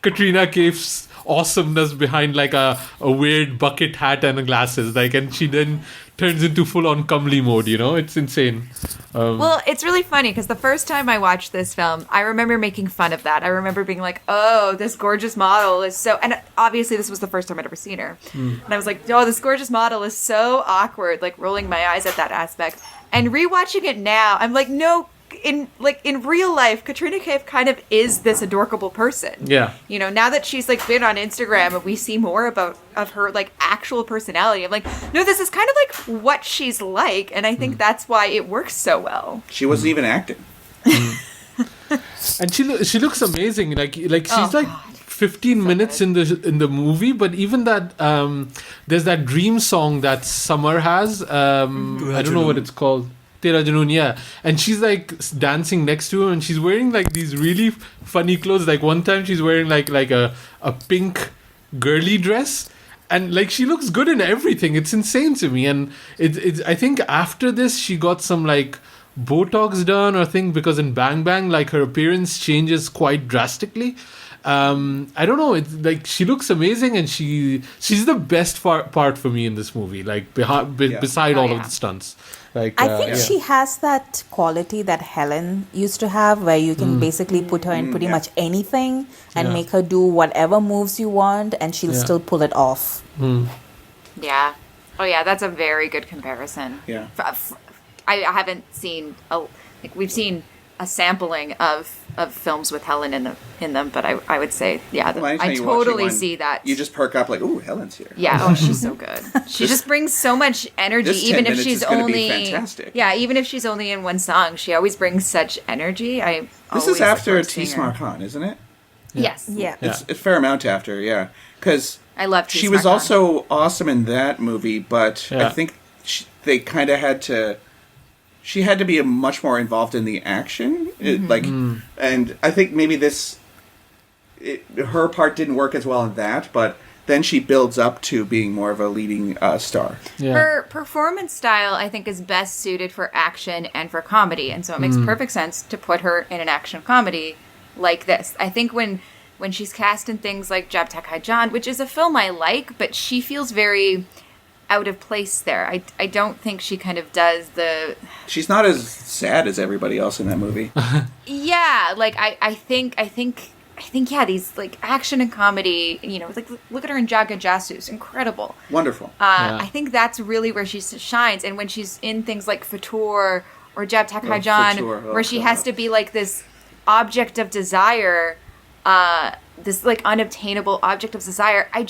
Katrina Kaif's awesomeness behind like a weird bucket hat and glasses? Like, and she then turns into full on comely mode. It's insane. Well, it's really funny because the first time I watched this film, I remember making fun of that. I remember being like, "Oh, this gorgeous model is so," and obviously this was the first time I'd ever seen her, and I was like, "Oh, this gorgeous model is so awkward," like rolling my eyes at that aspect. And rewatching it now, I'm like, no. In real life, Katrina Kaif kind of is this adorable person. Yeah. Now that she's like been on Instagram and we see more of her like actual personality, I'm like, no, this is kind of like what she's like, and I think that's why it works so well. She wasn't even acting. And she looks amazing. Like she's 15 minutes in the movie, but even that there's that dream song that Summer has. I don't know what it's called. Tera Junoon, yeah. And she's like dancing next to him, and she's wearing like these really funny clothes. Like one time she's wearing like a pink girly dress, and like she looks good in everything. It's insane to me. And it's I think after this she got some like Botox done or thing, because in Bang Bang like her appearance changes quite drastically. I don't know. It's like she looks amazing, and she's the best part for me in this movie. Like beside all of the stunts. Like I think she has that quality that Helen used to have, where you can basically put her in pretty much anything and make her do whatever moves you want, and she'll still pull it off. Yeah. Oh yeah, that's a very good comparison. Yeah. I haven't seen we've seen a sampling of films with Helen in them, but I would say, I totally see that. You just perk up like, ooh, Helen's here. Yeah, oh, she's so good. She just brings so much energy, even if she's only fantastic. Yeah, even if she's only in one song, she always brings such energy. This is after Tismar Khan, isn't it? Yes. Yeah. It's a fair amount after, yeah. Because I love she was Khan. also awesome in that movie, but I think they kind of had to... She had to be much more involved in the action, and I think maybe her part didn't work as well in that. But then she builds up to being more of a leading star. Yeah. Her performance style, I think, is best suited for action and for comedy, and so it makes perfect sense to put her in an action comedy like this. I think when she's cast in things like Jab Tak Hai Jaan, which is a film I like, but she feels very out of place there. I don't think she kind of does the... She's not as sad as everybody else in that movie. Yeah, like I think I think, these like action and comedy, like look at her in Jaga Jasus, incredible. Wonderful. I think that's really where she shines. And when she's in things like Fatur or Jab Tak Hai Jan, where she has to be like this object of desire, this like unobtainable object of desire, I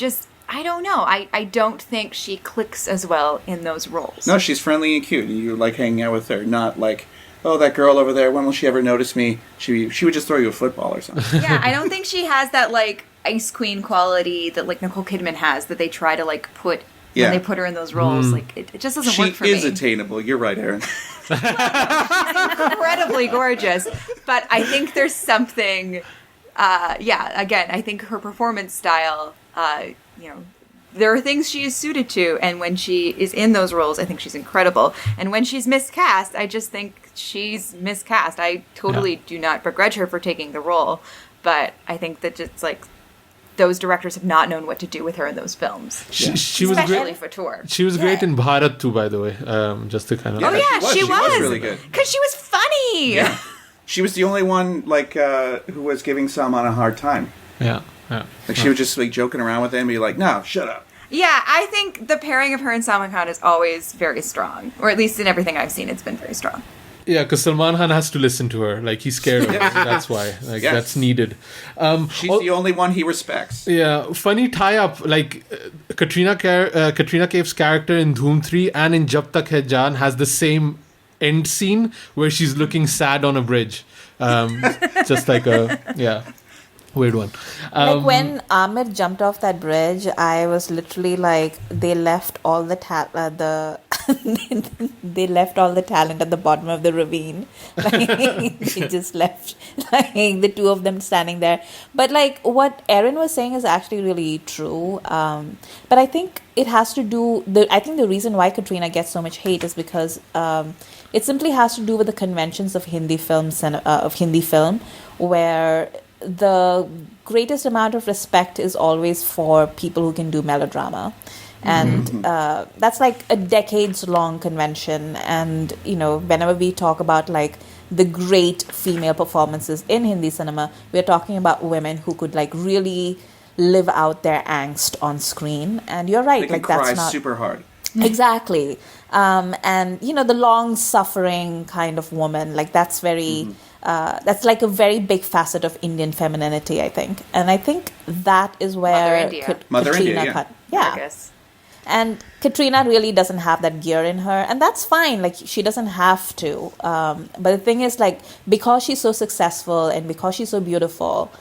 don't know. I don't think she clicks as well in those roles. No, she's friendly and cute. You like hanging out with her, not like, oh, that girl over there, when will she ever notice me? She would just throw you a football or something. Yeah, I don't think she has that, like, ice queen quality that, like, Nicole Kidman has that they try to, like, put when they put her in those roles. Like, it just doesn't work for me. She is attainable. You're right, Erin. She's incredibly gorgeous. But I think there's something, again, I think her performance style, there are things she is suited to, and when she is in those roles, I think she's incredible. And when she's miscast, I just think she's miscast. I totally do not begrudge her for taking the role, but I think that just like those directors have not known what to do with her in those films. She was great for tour. She was great in Bharat too, by the way. Just to kind of she was really good because she was funny. Yeah. She was the only one like who was giving Salman a hard time. Yeah. Like she was just like joking around with him and be like, no, shut up. Yeah, I think the pairing of her and Salman Khan is always very strong. Or at least in everything I've seen, it's been very strong. Yeah, because Salman Khan has to listen to her. Like, he's scared of her. So that's why. Like, that's needed. She's the only one he respects. Yeah, funny tie-up. Like, Katrina Kaif's character in Dhoom 3 and in Jab Tak Hai Jaan has the same end scene where she's looking sad on a bridge. Just like weird one. Like when Aamir jumped off that bridge, I was literally like, they left all the they left all the talent at the bottom of the ravine. Like, they just left like the two of them standing there. But like what Erin was saying is actually really true. But I think it has to do. I think the reason why Katrina gets so much hate is because it simply has to do with the conventions of Hindi films and of Hindi film, where the greatest amount of respect is always for people who can do melodrama. And that's like a decades-long convention. And, whenever we talk about like the great female performances in Hindi cinema, we're talking about women who could like really live out their angst on screen. And you're right, they can like cry that's not super hard. Exactly. And, the long-suffering kind of woman, like that's very... that's like a very big facet of Indian femininity, I think. And I think that is where Mother Katrina India, yeah. And Katrina really doesn't have that gear in her. And that's fine. Like, she doesn't have to. But the thing is, like, because she's so successful and because she's so beautiful,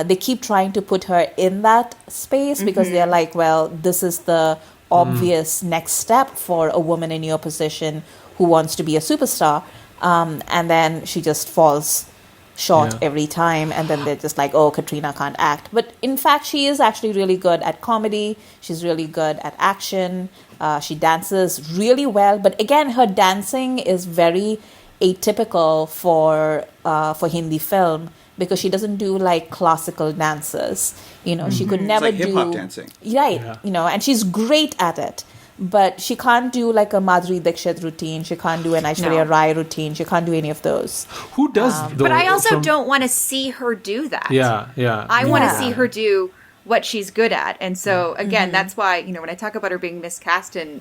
they keep trying to put her in that space because they're like, well, this is the obvious next step for a woman in your position who wants to be a superstar. And then she just falls short every time. And then they're just like, oh, Katrina can't act. But in fact, she is actually really good at comedy. She's really good at action. She dances really well. But again, her dancing is very atypical for Hindi film because she doesn't do like classical dances. She could never it's like do hip-hop dancing. Right. And she's great at it. But she can't do like a Madhuri Dixit routine. She can't do an Aishwarya Rai routine. She can't do any of those. Who does? But I also don't want to see her do that. Yeah. I want to see her do what she's good at. And so again, that's why when I talk about her being miscast in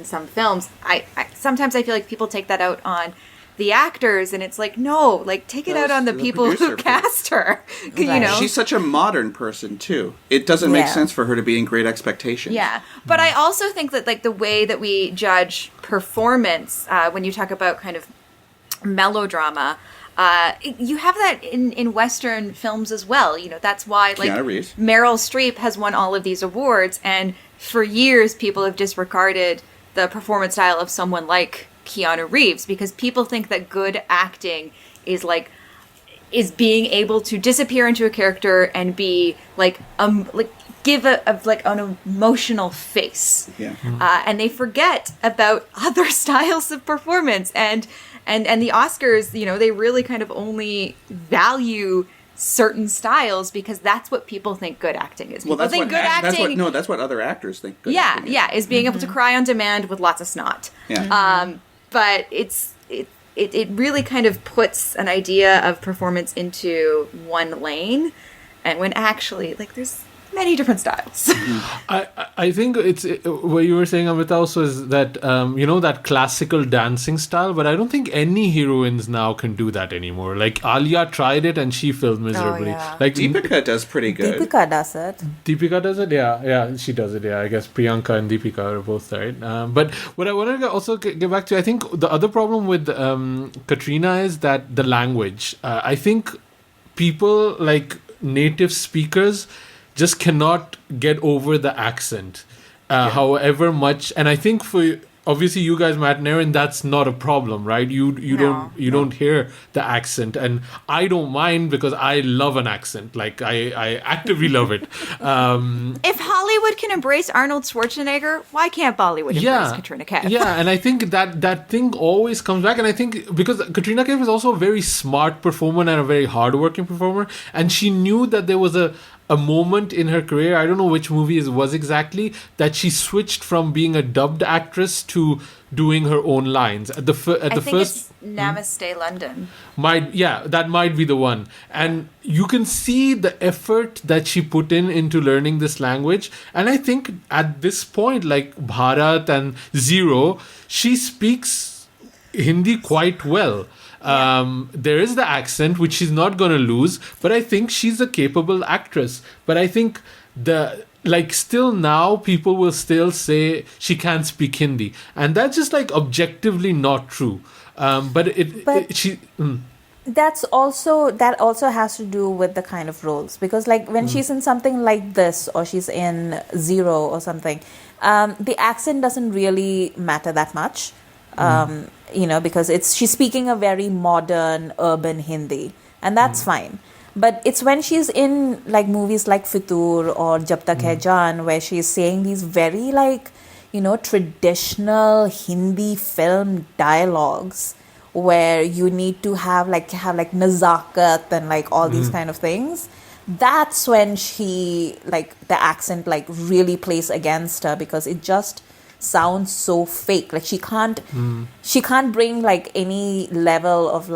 some films, I sometimes I feel like people take that out on the actors, and it's like, no, like take it out on the people who cast her. Right. She's such a modern person too. It doesn't make sense for her to be in Great Expectations. Yeah, but I also think that like the way that we judge performance, when you talk about kind of melodrama, you have that in Western films as well. That's why like Meryl Streep has won all of these awards, and for years people have disregarded the performance style of someone like Keanu Reeves because people think that good acting is being able to disappear into a character and be give an emotional face. Yeah. And they forget about other styles of performance and the Oscars, they really kind of only value certain styles because that's what people think good acting is. People think good acting. That's what other actors think. Good acting is being able to cry on demand with lots of snot. Yeah. But it really kind of puts an idea of performance into one lane and when actually, like, there's many different styles. I think it's what you were saying, Amrita, also is that that classical dancing style, but I don't think any heroines now can do that anymore. Like Alia tried it and she failed miserably. yeah. Like Deepika does pretty good. Deepika does it. Deepika does it, yeah, she does it. Yeah, I guess Priyanka and Deepika are both right. But what I wanted to also get back to, I think the other problem with Katrina is that the language. I think people like native speakers just cannot get over the accent, however much. And I think for obviously you guys, Matt and Erin, that's not a problem, right? You don't hear the accent, and I don't mind because I love an accent. Like I actively love it. If Hollywood can embrace Arnold Schwarzenegger, why can't Bollywood embrace Katrina Kaif? Yeah, and I think that thing always comes back. And I think because Katrina Kaif is also a very smart performer and a very hardworking performer, and she knew that there was a moment in her career, I don't know which movie it was exactly, that she switched from being a dubbed actress to doing her own lines. I think it's Namaste London. That might be the one. And you can see the effort that she put into learning this language. And I think at this point, like Bharat and Zero, she speaks Hindi quite well. There is the accent, which she's not going to lose, but I think she's a capable actress. But I think still now people will still say she can't speak Hindi, and that's just like objectively not true. That also has to do with the kind of roles, because like when she's in something like this or she's in Zero or something, the accent doesn't really matter that much. Because she's speaking a very modern urban Hindi, and that's fine. But it's when she's in like movies like Fitur or Jab Tak Hai Jaan, where she's saying these very traditional Hindi film dialogues, where you need to have nazakat and like all these kind of things. That's when she the accent really plays against her, because it just sounds so fake. Like she can't bring like any level of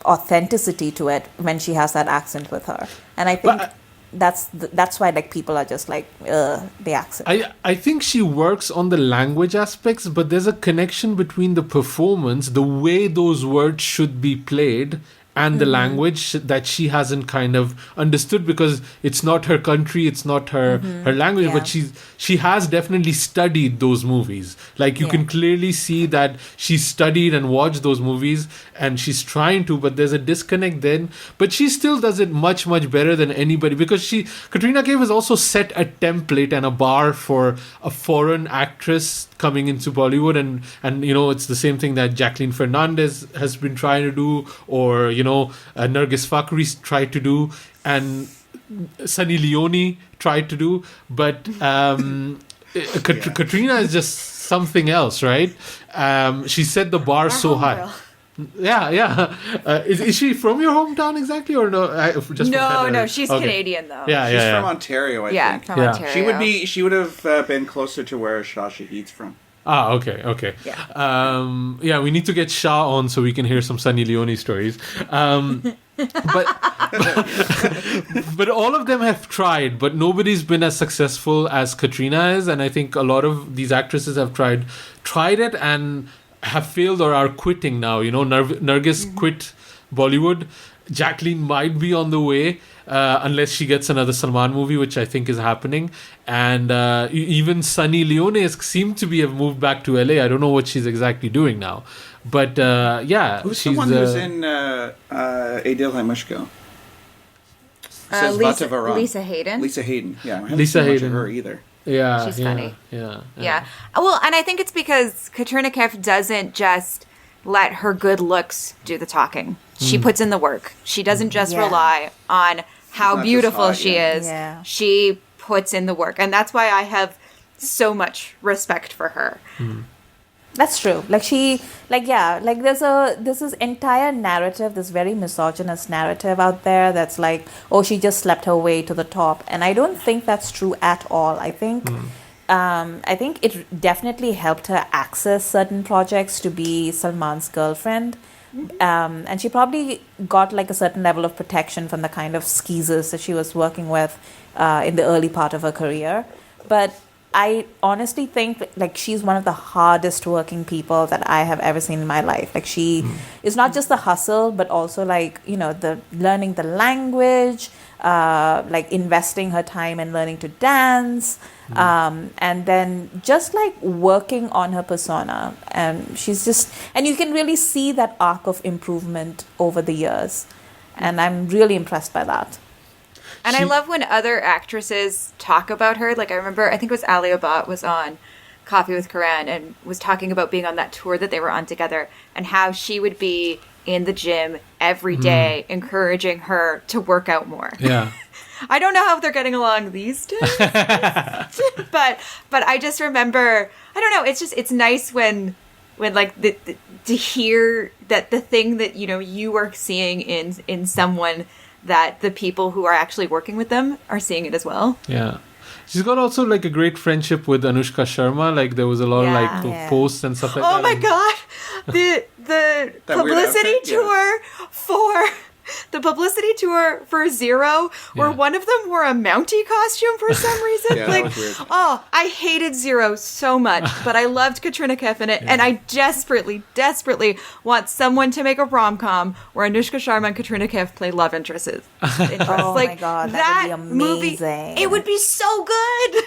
authenticity to it when she has that accent with her. And I think that's why like people are just like the accent. I think she works on the language aspects, but there's a connection between the performance, the way those words should be played, and the language that she hasn't kind of understood, because it's not her country, it's not her language, but she has definitely studied those movies. Like you can clearly see that she studied and watched those movies, and she's trying to, but there's a disconnect then. But she still does it much, much better than anybody, because Katrina Kaif has also set a template and a bar for a foreign actress coming into Bollywood, and it's the same thing that Jacqueline Fernandez has been trying to do, or Nargis Fakhri tried to do, and Sunny Leone tried to do, but Katrina is just something else, right? She set the bar so high. Girl. Yeah. Is she from your hometown exactly, or no? No, she's Canadian though. She's from Ontario, I think. From Ontario. She would have been closer to where Shah Shahid's from. Okay. Yeah. We need to get Shah on so we can hear some Sunny Leone stories. But all of them have tried, but nobody's been as successful as Katrina is, and I think a lot of these actresses have tried it and have failed or are quitting now. Nargis quit Bollywood. Jacqueline might be on the way, unless she gets another Salman movie, which I think is happening. And even Sunny Leone seemed to have moved back to LA. I don't know what she's exactly doing now. But who's the one who's in A Dil Hai Mushkil? Lisa Hayden. Lisa Hayden, yeah. I haven't Lisa seen much Hayden. of her either. Yeah, she's funny. Yeah. Well, and I think it's because Katrina Kaif doesn't just let her good looks do the talking. She puts in the work. She doesn't just rely on how beautiful she is. Yeah. She puts in the work. And that's why I have so much respect for her. That's true. There's this entire narrative, this very misogynist narrative out there that's like, oh, she just slept her way to the top. And I don't think that's true at all. I think it definitely helped her access certain projects to be Salman's girlfriend. And she probably got like a certain level of protection from the kind of skeezers that she was working with in the early part of her career. But I honestly think like she's one of the hardest working people that I have ever seen in my life. Like she is not just the hustle, but also like, you know, the learning the language, like investing her time in learning to dance, and then just like working on her persona. And she's just, and you can really see that arc of improvement over the years. And I'm really impressed by that. And I love when other actresses talk about her. Like I remember, I think it was Alia Bhatt was on Coffee with Karan and was talking about being on that tour that they were on together and how she would be in the gym every day encouraging her to work out more. Yeah. I don't know how they're getting along these days. but I just remember, I don't know, it's nice when like to hear that the thing that, you know, you are seeing in someone, that the people who are actually working with them are seeing it as well. Yeah. She's got also like a great friendship with Anushka Sharma. Like there was a lot of like posts and stuff like that. Oh my God. The publicity tour for the publicity tour for Zero, where one of them wore a Mountie costume for some reason. Yeah, like, that was weird. Oh, I hated Zero so much, but I loved Katrina Kaif in it, and I desperately want someone to make a rom-com where Anushka Sharma and Katrina Kaif play love interests. Oh my God, that would be amazing. Movie, it would be so good.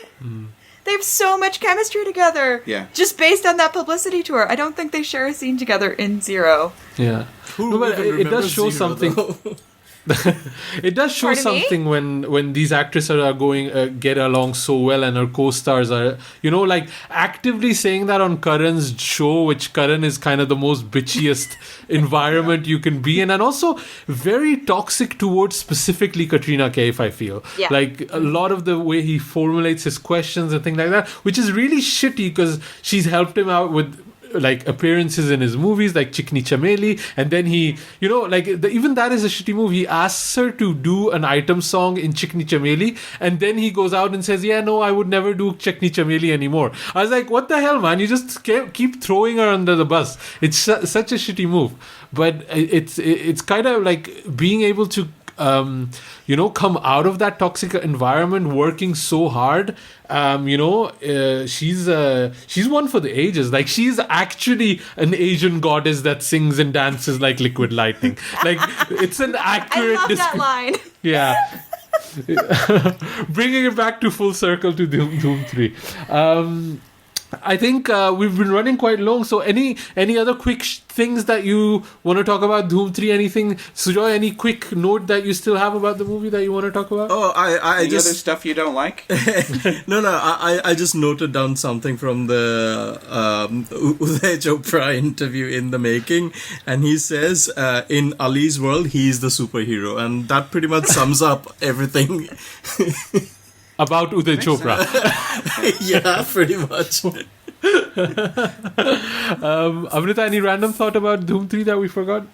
They have so much chemistry together. Yeah. Just based on that publicity tour. I don't think they share a scene together in Zero. Yeah. No, but it does show something. It does show something when these actresses are going get along so well, and her co-stars are, you know, like actively saying that on Karan's show, which Karan is kind of the most bitchiest environment you can be in, and also very toxic towards specifically Katrina Kaif, I feel. Yeah. Like a lot of the way he formulates his questions and things like that, which is really shitty because she's helped him out with like appearances in his movies like Chikni Chameli, and then he, you know, like even that is a shitty movie. He asks her to do an item song in Chikni Chameli, and then he goes out and says, yeah, no, I would never do Chikni Chameli anymore. I was like, what the hell, man, you just keep throwing her under the bus. It's such a shitty move, but it's kind of like being able to you know, come out of that toxic environment, working so hard. You know, she's one for the ages. Like she's actually an Asian goddess that sings and dances like Liquid Lightning. Like it's an accurate. I love that line. Yeah. Bringing it back to full circle to Dhoom 3. I think we've been running quite long. So any other quick things that you want to talk about Dhoom 3? Anything, Sujoy? Any quick note that you still have about the movie that you want to talk about? Oh, Any other stuff you don't like? No. I just noted down something from the Uday Chopra interview in The Making, and he says in Ali's world he's the superhero, and that pretty much sums up everything. About Uday Chopra. Yeah, pretty much. Amrita, any random thought about Dhoom 3 that we forgot?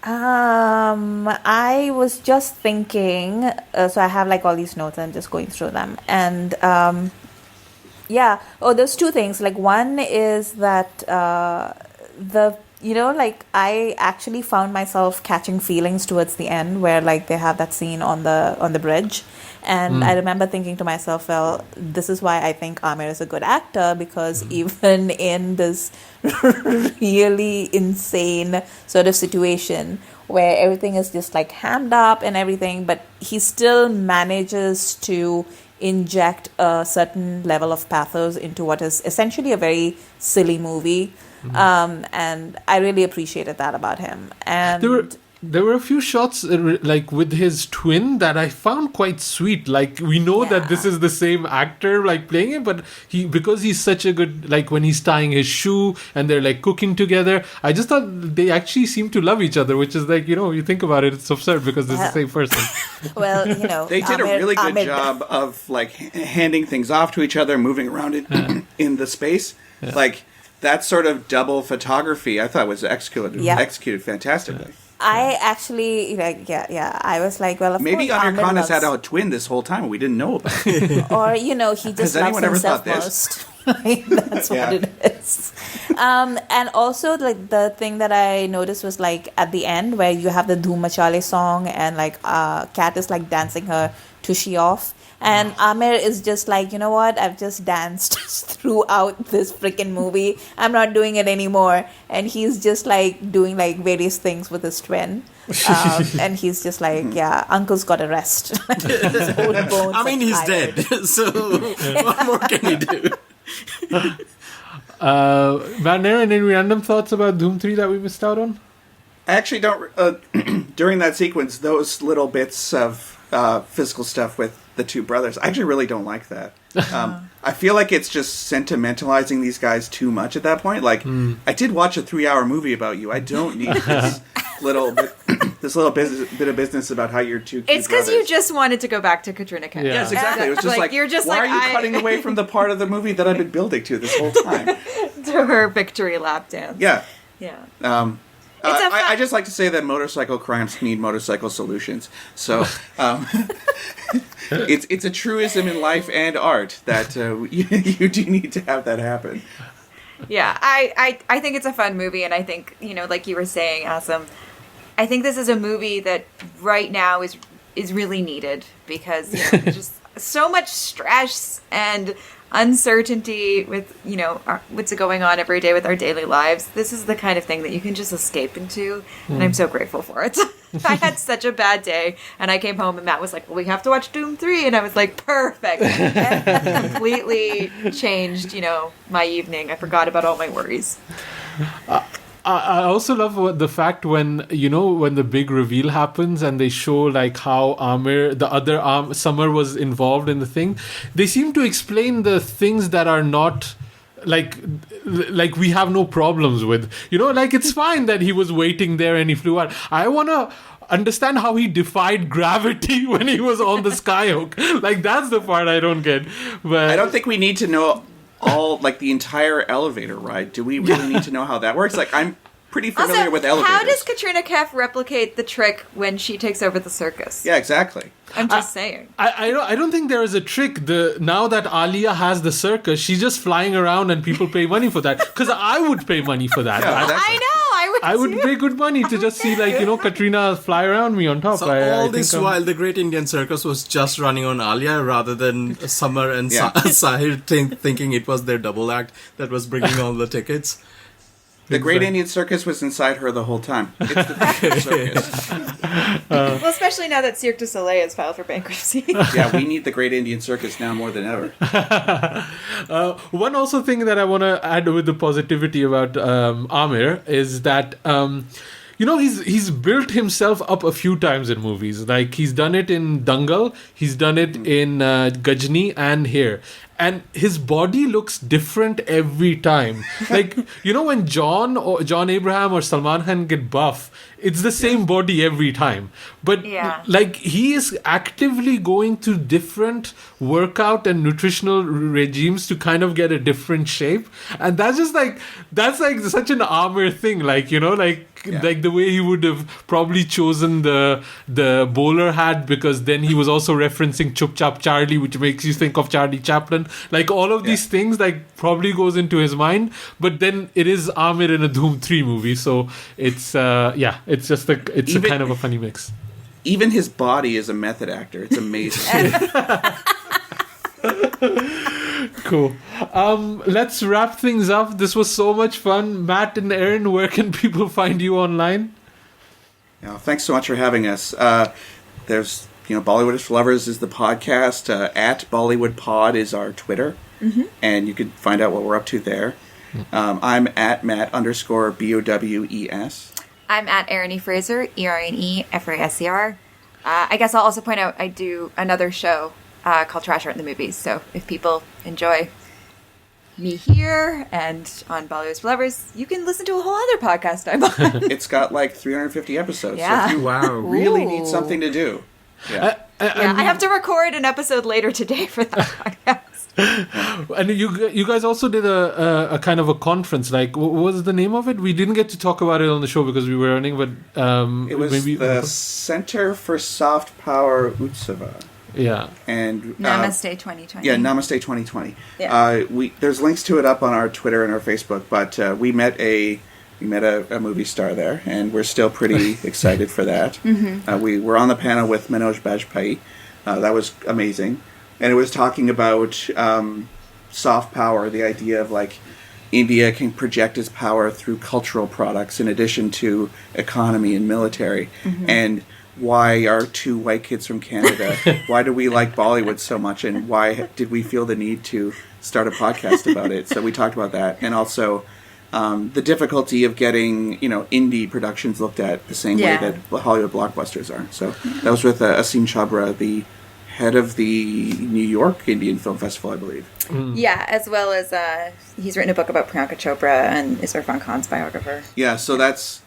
I was just thinking, so I have like all these notes, I'm just going through them. And there's two things. Like one is that you know, like I actually found myself catching feelings towards the end where like they have that scene on the bridge. And I remember thinking to myself, well, this is why I think Aamir is a good actor, because even in this really insane sort of situation where everything is just like hammed up and everything, but he still manages to inject a certain level of pathos into what is essentially a very silly movie. And I really appreciated that about him. And there were a few shots like with his twin that I found quite sweet. Like we know that this is the same actor like playing it, but because he's such a good, like when he's tying his shoe and they're like cooking together, I just thought they actually seem to love each other, which is like, you know, you think about it, it's absurd because it's the same person. Well, you know, they did a really good job of like handing things off to each other, moving around in the space. Like that sort of double photography I thought was executed fantastically. I actually, I was like, well, of maybe course, Amir Khan has had a twin this whole time and we didn't know about it. Or, you know, he just loves himself most. That's what it is. Yes. And also, like, the thing that I noticed was, like, at the end where you have the Dhoom Machale song and, like, Kat is, like, dancing her tushy off. And Aamir is just like, you know what? I've just danced throughout this freaking movie. I'm not doing it anymore. And he's just like doing like various things with his twin. And he's just like, yeah, Uncle's got a rest. His old bones I mean, he's tired. dead. So what more can he do? Matt and Erin, any random thoughts about Doom 3 that we missed out on? I actually don't. During that sequence, those little bits of physical stuff with the two brothers, I actually really don't like that. I feel like it's just sentimentalizing these guys too much at that point. Like, I did watch a 3-hour movie about you. I don't need this little bit of business about how you're two. It's because you just wanted to go back to Katrina Kaif. Yeah. Yes, exactly. It was just like you're just why like, are you cutting away from the part of the movie that I've been building to this whole time? to her victory lap dance. Yeah. Yeah. I just like to say that motorcycle crimes need motorcycle solutions. So it's a truism in life and art that you do need to have that happen. Yeah, I think it's a fun movie, and I think, like you were saying, Asim, I think this is a movie that right now is really needed because there's just so much stress and uncertainty with what's going on every day with our daily lives. This is the kind of thing that you can just escape into, and I'm so grateful for it. I had such a bad day, and I came home and Matt was like, well, we have to watch Doom 3, and I was like, perfect. Completely changed my evening. I forgot about all my worries. I also love the fact when the big reveal happens and they show like how Aamir, the other Summer was involved in the thing. They seem to explain the things that are not like we have no problems with. Like it's fine that he was waiting there and he flew out. I want to understand how he defied gravity when he was on the skyhook. Like that's the part I don't get. But I don't think we need to know all like the entire elevator ride. Do we really need to know how that works? Like I'm pretty familiar also, with elevators. How does Katrina Kaif replicate the trick when she takes over the circus? Yeah, exactly. I'm just saying. I don't think there is a trick. Now that Alia has the circus, she's just flying around and people pay money for that. Because I would pay money for that. Yeah, exactly. I know. I would pay good money to just see Katrina fly around me on top. So all this while, the Great Indian Circus was just running on Alia rather than Summer and Sahir thinking it was their double act that was bringing all the tickets. The Great Indian Circus was inside her the whole time. It's the circus. Well, especially now that Cirque du Soleil has filed for bankruptcy. Yeah, we need the Great Indian Circus now more than ever. One also thing that I want to add with the positivity about Aamir is that he's built himself up a few times in movies. Like he's done it in Dangal, he's done it in Gajni and here. And his body looks different every time. Like, when John Abraham or Salman Khan get buff, it's the same body every time. But, like, he is actively going to different workout and nutritional regimes to kind of get a different shape. And that's just like such an Aamir thing. Like, like the way he would have probably chosen the bowler hat, because then he was also referencing Chup Chap Charlie, which makes you think of Charlie Chaplin. Like all of these things like probably goes into his mind, but then it is Aamir in a Dhoom 3 movie, so it's it's just a kind of a funny mix. Even his body is a method actor. It's amazing. Cool. Let's wrap things up. This was so much fun. Matt and Erin, where can people find you online? Thanks so much for having us. There's Bollywood is for Lovers is the podcast. At Bollywood Pod is our Twitter, and you can find out what we're up to there. I'm at Matt_BOWES. I'm at Erin E. Fraser, ERNEFRASER. I guess I'll also point out I do another show called Trash Art in the Movies. So if people enjoy me here and on Bollywood is for Lovers, you can listen to a whole other podcast I'm on. It's got like 350 episodes. Yeah. So if you really need something to do. Yeah. I have to record an episode later today for that podcast. And you guys also did a kind of a conference. Like, what was the name of it? We didn't get to talk about it on the show because we were running, but it was maybe the Center for Soft Power Utsava. Yeah. And Namaste 2020. Yeah, Namaste 2020. Yeah. There's links to it up on our Twitter and our Facebook, but we met a movie star there, and we're still pretty excited for that. We were on the panel with Manoj Bajpayee. That was amazing. And it was talking about soft power, the idea of like India can project its power through cultural products in addition to economy and military. And why are two white kids from Canada, why do we like Bollywood so much, and why did we feel the need to start a podcast about it? So we talked about that, and also the difficulty of getting indie productions looked at the same way that Hollywood blockbusters are. So that was with Asim Chopra, the head of the New York Indian Film Festival, I believe. Yeah, as well as he's written a book about Priyanka Chopra and is Irfan Khan's biographer. Yeah, so that's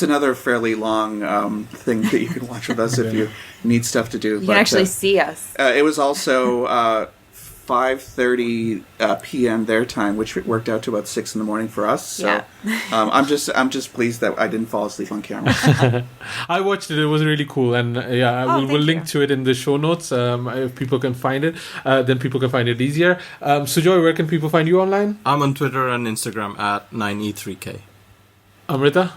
another fairly long thing that you can watch with us if you need stuff to do. You can actually see us. It was also 5:30 p.m. their time, which worked out to about 6 in the morning for us. So I'm just pleased that I didn't fall asleep on camera. I watched it. It was really cool, and we'll link to it in the show notes. If people can find it, then people can find it easier. Sujoy, where can people find you online? I'm on Twitter and Instagram at 9e3k. Amrita?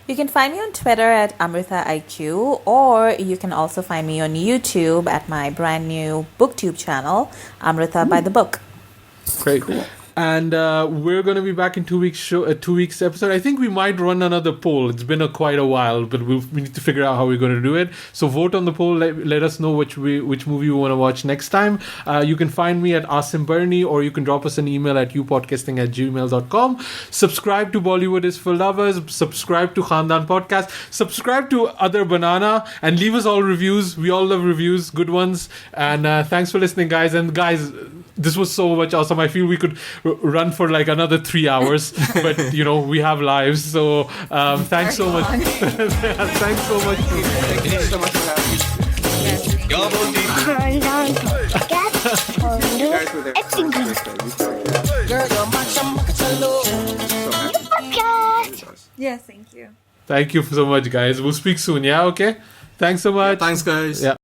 You can find me on Twitter at AmritaIQ, or you can also find me on YouTube at my brand new BookTube channel, Amrita by the Book. Great. Cool. And we're going to be back in 2 weeks. 2 weeks episode. I think we might run another poll. It's been quite a while, but we need to figure out how we're going to do it. So vote on the poll. Let us know which movie you want to watch next time. You can find me at Asim Bernie, or you can drop us an email at youpodcasting@gmail.com. Subscribe to Bollywood is for Lovers. Subscribe to Khandaan Podcast. Subscribe to Other Banana, and leave us all reviews. We all love reviews, good ones. And thanks for listening, guys. And guys, this was so much awesome. I feel we could run for like another 3 hours, but we have lives. So thanks so much. Thanks so much. Thank you so much for having me. You guys were there for my birthday. Yes, thank you. Thank you so much, guys. We'll speak soon. Yeah. Okay. Thanks so much. Thanks, guys. Yeah.